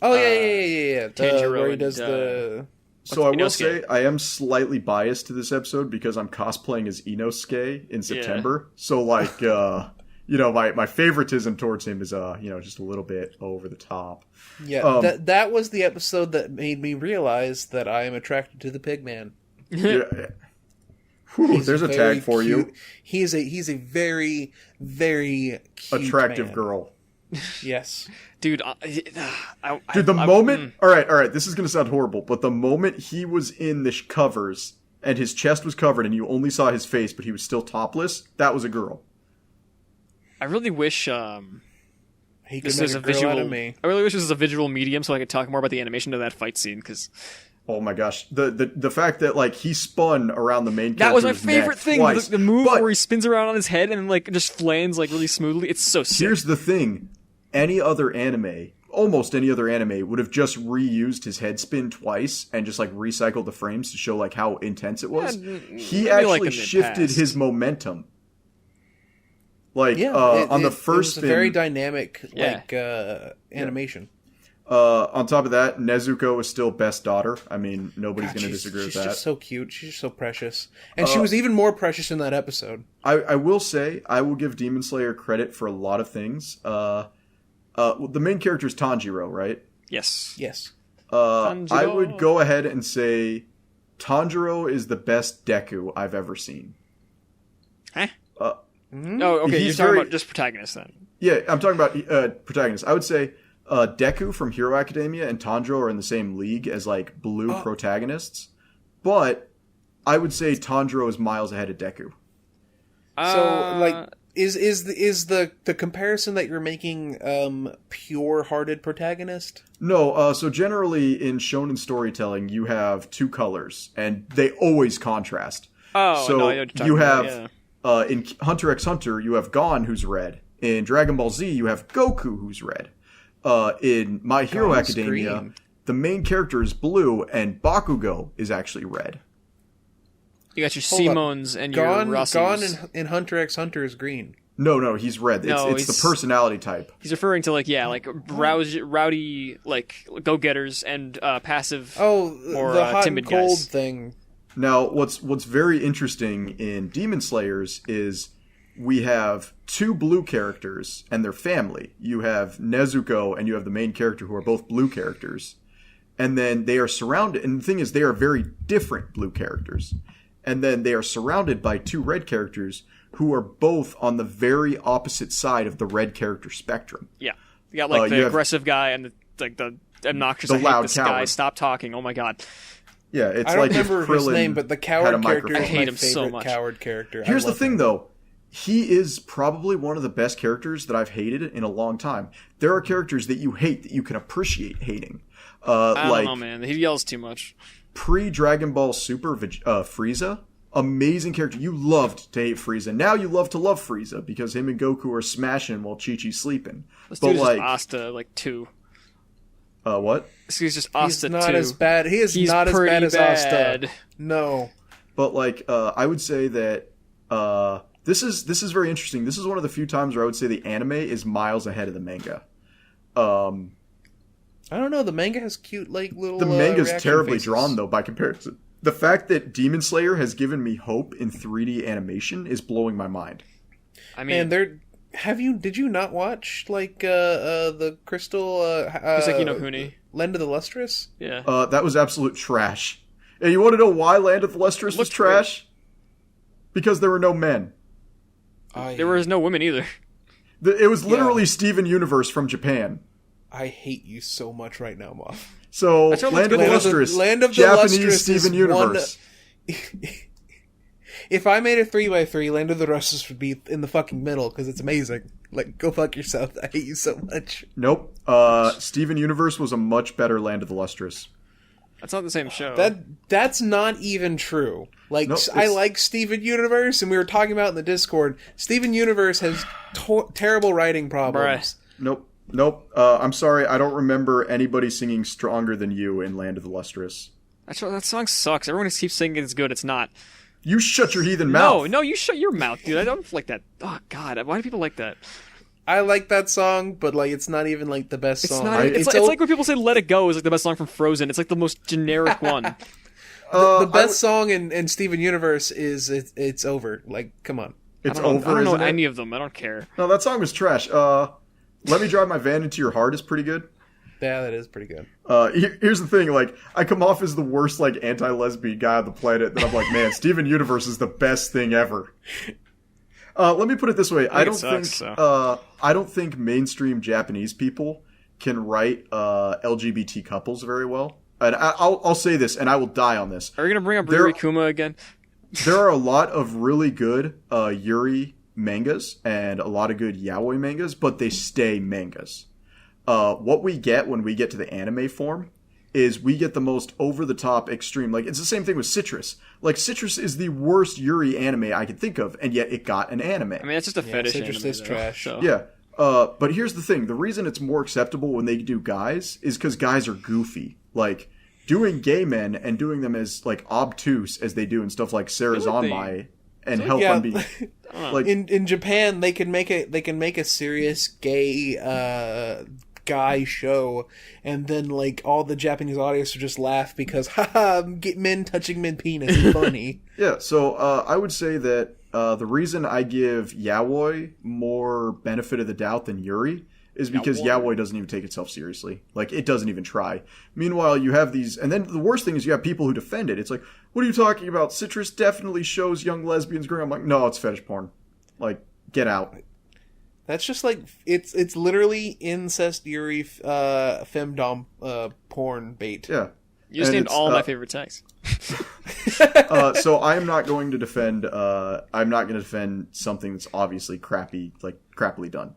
Oh yeah. Tanjiro where he does the. So I will say I am slightly biased to this episode because I'm cosplaying as Inosuke in September. Yeah. So like, my favoritism towards him is just a little bit over the top. Yeah, that was the episode that made me realize that I am attracted to the Pigman. Yeah. Whew, there's a tag for cute. you. He's a very, very cute attractive man. Girl. Yes. Dude, the moment... All right, this is going to sound horrible, but the moment he was in the covers and his chest was covered and you only saw his face, but he was still topless, that was a girl. I really wish... he could make a girl out of me. I really wish this was a visual medium so I could talk more about the animation of that fight scene, because... Oh my gosh. The fact that, like, he spun around the main character's That was my favorite thing. Twice. The move where he spins around on his head and, like, just flans, like, really smoothly. It's so sick. Here's the thing. Almost any other anime, would have just reused his head spin twice and just, like, recycled the frames to show, like, how intense it was. He actually shifted his momentum. Like, on the first spin... It was a very dynamic, animation. On top of that, Nezuko is still best daughter. I mean, nobody's going to disagree with that. She's just so cute. She's just so precious. And she was even more precious in that episode. I will say, I will give Demon Slayer credit for a lot of things. The main character is Tanjiro, right? Yes. I would go ahead and say Tanjiro is the best Deku I've ever seen. Huh? Okay, you're talking about just protagonist then. Yeah, I'm talking about protagonist. I would say... Deku from Hero Academia and Tanjiro are in the same league as, like, blue protagonists. But I would say Tanjiro is miles ahead of Deku. So, like, is the comparison that you're making pure-hearted protagonist? No, so generally in shonen storytelling, you have 2 colors, and they always contrast. Oh, so no, I know what you're you talking have, about, in Hunter x Hunter, you have Gon, who's red. In Dragon Ball Z, you have Goku, who's red. In My Hero Academia, green. The main character is blue, and Bakugo is actually red. You got your Simons and your Rossis. Gon in Hunter x Hunter is green. No, he's red. It's the personality type. He's referring to, like, rowdy, like, go-getters and passive or the hot timid and cold guys. thing. Now, what's very interesting in Demon Slayers is we have 2 blue characters and their family. You have Nezuko and you have the main character who are both blue characters. And then they are surrounded, and the thing is, they are very different blue characters. And then they are surrounded by 2 red characters who are both on the very opposite side of the red character spectrum. Yeah. You got like the aggressive guy and the obnoxious, the I hate loud this coward guy, stop talking, oh my god. Yeah, it's I don't like if remember his Krillin name, but the coward character I is hate my him so favorite much. coward character. Here's the thing, though. He is probably one of the best characters that I've hated in a long time. There are characters that you hate that you can appreciate hating. I don't know, man. He yells too much. Pre-Dragon Ball Super Frieza, amazing character. You loved to hate Frieza. Now you love to love Frieza because him and Goku are smashing while Chi-Chi's sleeping. This But dude's like, just Asta, like 2. What? He's just He's Asta 2. not as bad. He is He's not as pretty bad as bad. Asta. No. But like, I would say that this is very interesting. This is one of the few times where I would say the anime is miles ahead of the manga. I don't know. The manga has cute, like, little. The manga's reaction terribly faces. drawn, though, by comparison. The fact that Demon Slayer has given me hope in 3D animation is blowing my mind. I mean, Man, did you not watch, like, the Crystal, Kiseki no Huni. Land of the Lustrous? Yeah. That was absolute trash. And you want to know why Land of the Lustrous was Looked trash? Because there were no men. There was no women either. It was literally Steven Universe from Japan. I hate you so much right now, Moth. So, That's what Land of the looks good. Lustrous, Land of the Japanese Lustrous Steven is Universe. If I made a 3x3, Land of the Lustrous would be in the fucking middle, because it's amazing. Like, go fuck yourself. I hate you so much. Nope. Steven Universe was a much better Land of the Lustrous. That's not the same show. That's not even true. Like, Nope, I it's- like Steven Universe, and we were talking about in the Discord, Steven Universe has terrible writing problems. Nope. I'm sorry. I don't remember anybody singing Stronger Than You in Land of the Lustrous. That song sucks. Everyone just keeps saying it's good. It's not. You shut your heathen mouth. No, you shut your mouth, dude. I don't like that. Oh, God. Why do people like that? I like that song, but, like, it's not even, like, the best It's song. not. It's like when people say "Let It Go" is like the best song from Frozen. It's like the most generic one. The best song in Steven Universe is It's Over. Like, come on. It's I don't over, know isn't it? any of them. I don't care. No, that song was trash. Let Me Drive My Van Into Your Heart is pretty good. Yeah, that is pretty good. Here's the thing, like, I come off as the worst, like, anti-lesbian guy on the planet, and I'm like, man, Steven Universe is the best thing ever. Let me put it this way. I don't think mainstream Japanese people can write LGBT couples very well. And I'll say this, and I will die on this. Are you gonna bring up Riri Kuma again? There are a lot of really good Yuri mangas and a lot of good yaoi mangas, but they stay mangas. What we get when we get to the anime form is we get the most over-the-top extreme. Like, it's the same thing with Citrus. Like, Citrus is the worst Yuri anime I could think of, and yet it got an anime. I mean, that's just a fetish Citrus anime, is though, trash. So. Yeah. But here's the thing. The reason it's more acceptable when they do guys is because guys are goofy. Like, doing gay men and doing them as, like, obtuse as they do in stuff like Sarah's Feel like on they- My and Help Yeah. on Being. Like, In Japan, they can make a serious gay guy show, and then, like, all the Japanese audience will just laugh because, haha, get men touching men penis is funny. yeah, so I would say that the reason I give yaoi more benefit of the doubt than Yuri is because yaoi doesn't even take itself seriously. Like, it doesn't even try. Meanwhile, you have these... And then the worst thing is you have people who defend it. It's like, what are you talking about? Citrus definitely shows young lesbians growing up. I'm like, no, it's fetish porn. Like, get out. That's just like it's literally incest Yuri femdom porn bait. Yeah. You just And named it's, all my favorite texts. So I am not going to defend... I'm not going to defend something that's obviously crappily done.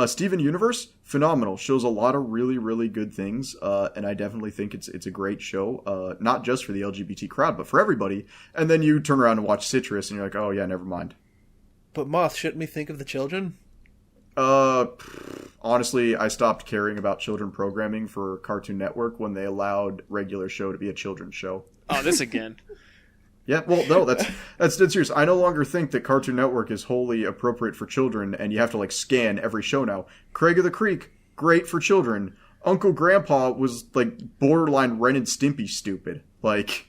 Steven Universe, phenomenal. Shows a lot of really, really good things, and I definitely think it's a great show, not just for the LGBT crowd, but for everybody. And then you turn around and watch Citrus, and you're like, oh yeah, never mind. But Moth, shouldn't we think of the children? Honestly, I stopped caring about children programming for Cartoon Network when they allowed regular show to be a children's show. Oh, this again. Yeah, well, no, that's dead serious. I no longer think that Cartoon Network is wholly appropriate for children, and you have to, like, scan every show now. Craig of the Creek, great for children. Uncle Grandpa was, like, borderline Ren and Stimpy stupid. Like,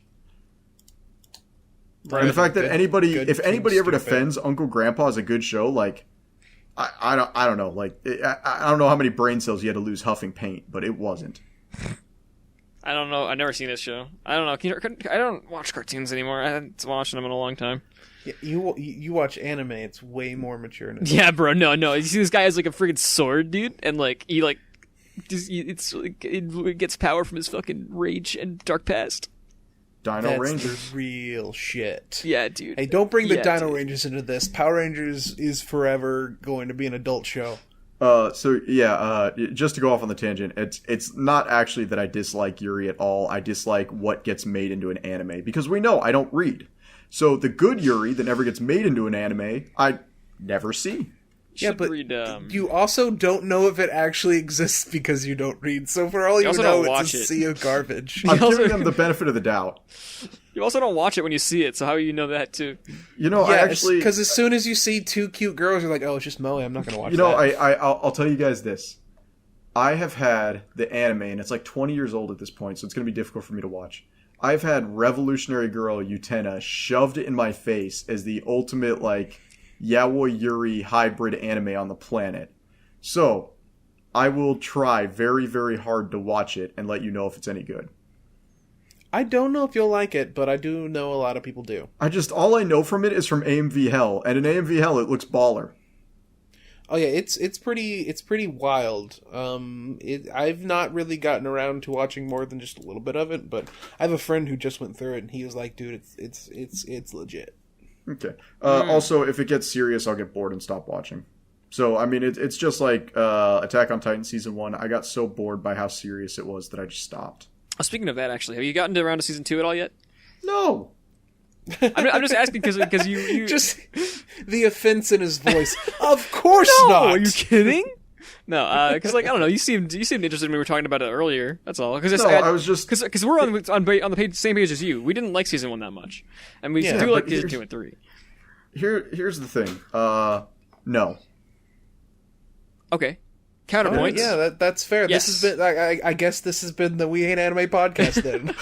And the fact that Good if anybody ever stupid. defends Uncle Grandpa as a good show, like, I don't know, like, I don't know how many brain cells you had to lose huffing paint, but it wasn't. I don't know. I've never seen this show. I don't know. I don't watch cartoons anymore. I haven't watched them in a long time. Yeah, you watch anime, it's way more mature than Yeah, bro. No. You see, this guy has like a freaking sword, dude, and like he like, it's like it gets power from his fucking rage and dark past. Dino That's Rangers. the real shit. Yeah, dude. Hey, don't bring the Yeah, Dino dude. Rangers into this. Power Rangers is forever going to be an adult show. Just to go off on the tangent, it's not actually that I dislike Yuri at all. I dislike what gets made into an anime, because we know I don't read. So the good Yuri that never gets made into an anime, I never see. Yeah, Should but read, you also don't know if it actually exists because you don't read. So for all you also know, don't watch it's a it. sea of garbage. I'm also- giving them the benefit of the doubt. You also don't watch it when you see it, so how do you know that too? You know, Yeah, I actually, because as soon as you see two cute girls, you're like, oh, it's just Moe. I'm not going to watch you know, that. I'll tell you guys this. I have had the anime, and it's like 20 years old at this point, so it's going to be difficult for me to watch. I've had Revolutionary Girl Utena shoved in my face as the ultimate, like, yaoi Yuri hybrid anime on the planet. So, I will try very, very hard to watch it and let you know if it's any good. I don't know if you'll like it, but I do know a lot of people do. All I know from it is from AMV Hell, and in AMV Hell it looks baller. Oh yeah, it's pretty wild. I've not really gotten around to watching more than just a little bit of it, but I have a friend who just went through it, and he was like, "Dude, it's legit." Okay. Also, if it gets serious, I'll get bored and stop watching. So, I mean, it's just like Attack on Titan Season 1. I got so bored by how serious it was that I just stopped. Oh, speaking of that, actually, have you gotten around to season 2 at all yet? No! I'm just asking because you Just the offense in his voice. Of course no, not. are you kidding? No, because like I don't know, you seemed interested when we were talking about it earlier. That's all. Because No, I was just... because we're on the page, same page as you. We didn't like season 1 that much, and we Yeah, do like but season 2 and 3. Here's the thing. No. Okay, counterpoints. Yeah, that's fair. Yes. This has been. I guess this has been the We Hate Anime podcast then.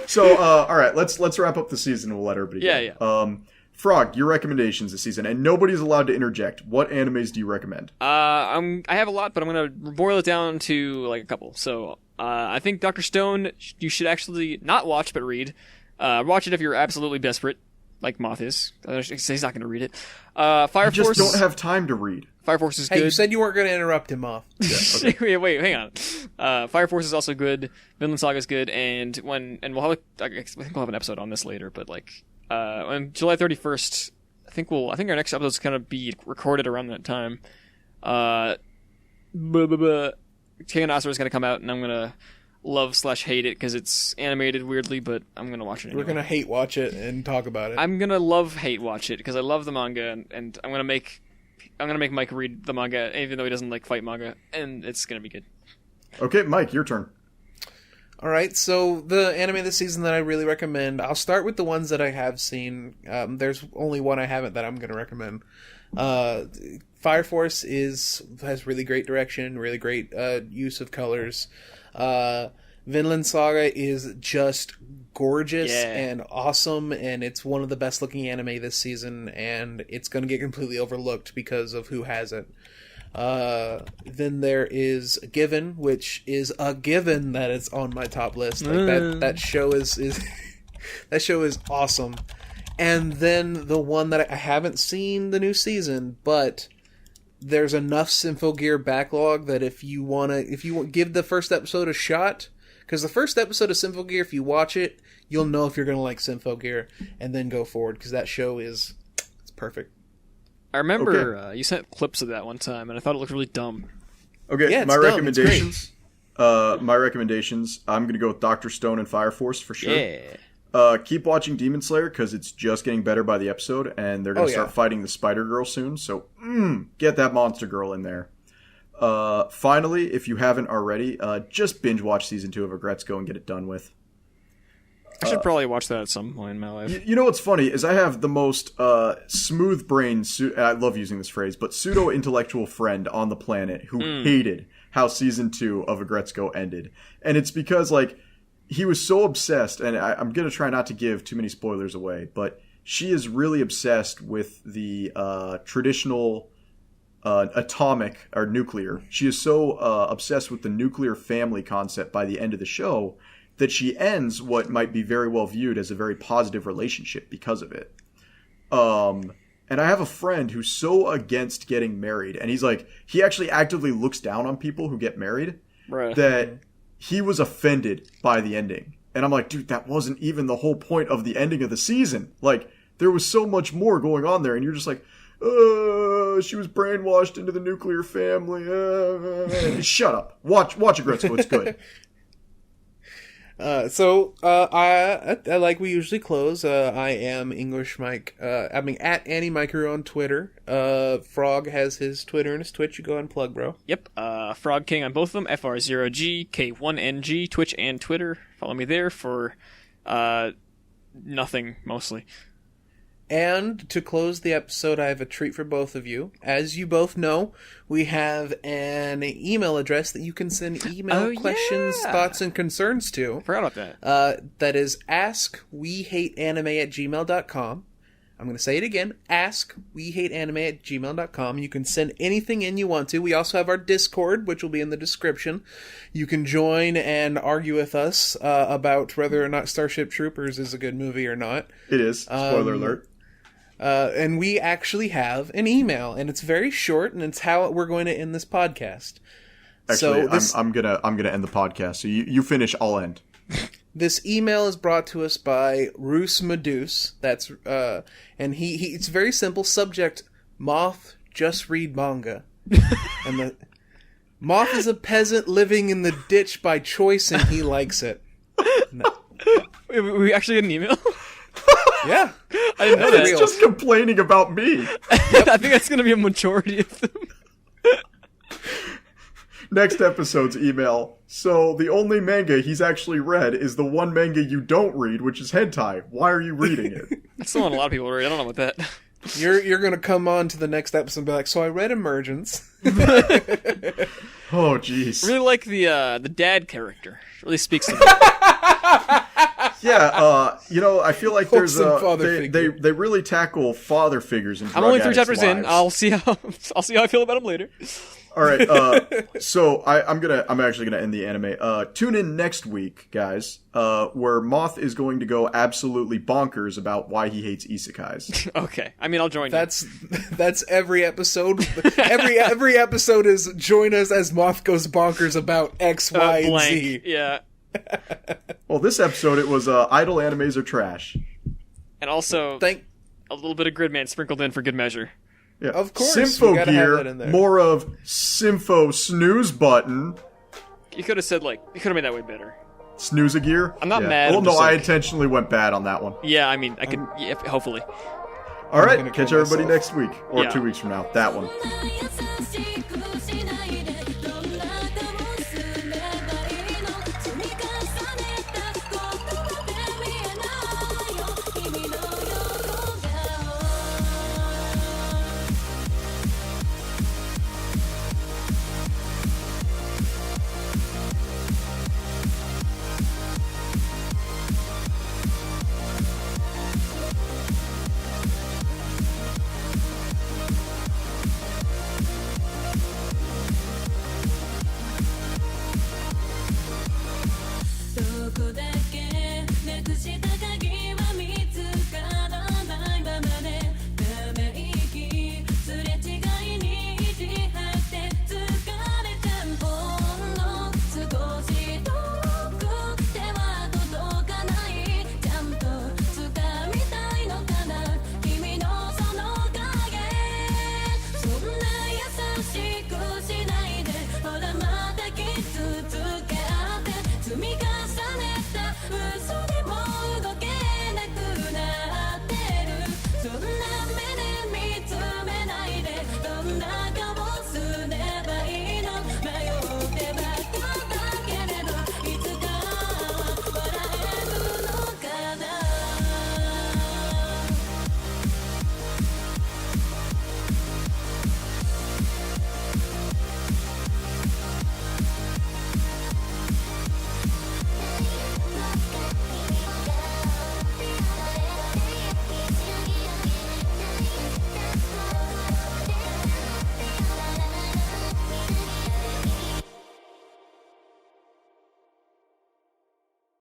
So, all right, let's wrap up the season and we'll let everybody Yeah, go. Frog, your recommendations this season, and nobody's allowed to interject. What animes do you recommend? I have a lot, but I'm gonna boil it down to like a couple. So, I think Dr. Stone you should actually not watch but read. Watch it if you're absolutely desperate, like Moth is. He's not gonna read it. Fire I just Force. don't have time to read. Fire Force is Hey, good. you said you weren't going to interrupt him off. wait, hang on. Fire Force is also good. Vinland Saga is good, and we'll have I think we'll have an episode on this later. But like on July 31st, I think our next episode is gonna be recorded around that time. King of Asura is gonna come out, and I'm gonna love/hate it because it's animated weirdly, but I'm gonna watch it anyway. We're going to hate watch it and talk about it. I'm gonna love/hate watch it because I love the manga, and I'm gonna make Mike read the manga even though he doesn't like fight manga, and it's gonna be good. Okay, Mike, your turn. All right, so the anime this season that I really recommend, I'll start with the ones that I have seen. There's only one I haven't that I'm going to recommend. Fire Force has really great direction, really great use of colors. Vinland Saga is just gorgeous and awesome, and it's one of the best looking anime this season, and it's going to get completely overlooked because of who has it. Then there is Given, which is a given that it's on my top list. Like that show is that show is awesome. And then the one that I haven't seen the new season, but there's enough Symphogear backlog that if you give the first episode a shot, because the first episode of Symphogear, if you watch it, you'll know if you're going to like Symphogear, and then go forward, because that show it's perfect. I remember you sent clips of that one time, and I thought it looked really dumb. Okay, Yeah, it's my dumb. recommendations. My recommendations. I'm gonna go with Dr. Stone and Fire Force for sure. Yeah. Keep watching Demon Slayer because it's just getting better by the episode, and they're gonna start fighting the Spider Girl soon. So get that monster girl in there. Finally, if you haven't already, just binge watch season 2 of Agretzko and get it done with. I should probably watch that at some point in my life. You know what's funny is I have the most smooth brain, I love using this phrase, but pseudo-intellectual friend on the planet who hated how season 2 of Agretzko ended. And it's because, like, he was so obsessed, and I'm going to try not to give too many spoilers away, but she is really obsessed with the traditional atomic or nuclear. She is so obsessed with the nuclear family concept by the end of the show that she ends what might be very well viewed as a very positive relationship because of it. And I have a friend who's so against getting married, and he's like, he actually actively looks down on people who get married, Right. that he was offended by the ending. And I'm like, dude, that wasn't even the whole point of the ending of the season. Like, there was so much more going on there, and you're just like, she was brainwashed into the nuclear family. Shut up. Watch Agretzko. It's good. I like we usually close. I am English Mike. I'm at Annie Miker on Twitter. Frog has his Twitter and his Twitch. You go and plug, bro. Yep. Frog King on both of them. FR0G, K1NG, Twitch and Twitter. Follow me there for nothing, mostly. And to close the episode, I have a treat for both of you. As you both know, we have an email address that you can send email questions, thoughts, and concerns to. Forgot about that. That is askwehateanime@gmail.com. I'm going to say it again, askwehateanime@gmail.com. You can send anything in you want to. We also have our Discord, which will be in the description. You can join and argue with us about whether or not Starship Troopers is a good movie or not. It is. Spoiler alert. And we actually have an email, and it's very short, and it's how we're going to end this podcast. Actually, I'm gonna end the podcast. So you finish, I'll end. This email is brought to us by Roos Meduse. That's and he it's very simple. Subject: Moth. Just read manga. And the Moth is a peasant living in the ditch by choice, and he likes it. No. We actually get an email? Yeah, I didn't know It's that. just complaining about me. I think that's going to be a majority of them. Next episode's email. So the only manga he's actually read is the one manga you don't read, which is hentai. Why are you reading it? That's the one a lot of people read. I don't know about that. you're gonna come on to the next episode and be like, so I read Emergence. Oh, jeez. Really like the dad character. It really speaks to me. Yeah, I feel like there's Wholesome father figure. they really tackle father figures in drug I'm only 3 addicts' chapters in. lives. I'll see how I feel about him later. All right, so I'm actually gonna end the anime. Tune in next week, guys, where Moth is going to go absolutely bonkers about why he hates isekais. Okay. I mean, I'll join you. That's every episode. Every episode is join us as Moth goes bonkers about X, Y, and blank. Z. Yeah. Well, this episode it was idle animes are trash. And also Thank a little bit of Gridman sprinkled in for good measure. Yeah. Of course, Sympho we gotta have Gear, that in there. more of Sympho snooze button. You could have said you could have made that way better. Snooze gear. I'm not yeah. mad, Well, I'm no, just I like- intentionally went bad on that one. Yeah, I mean, I could. Yeah, hopefully. All right, gonna catch kill everybody myself. next week or Yeah. 2 weeks from now. That one. Lions and secrets.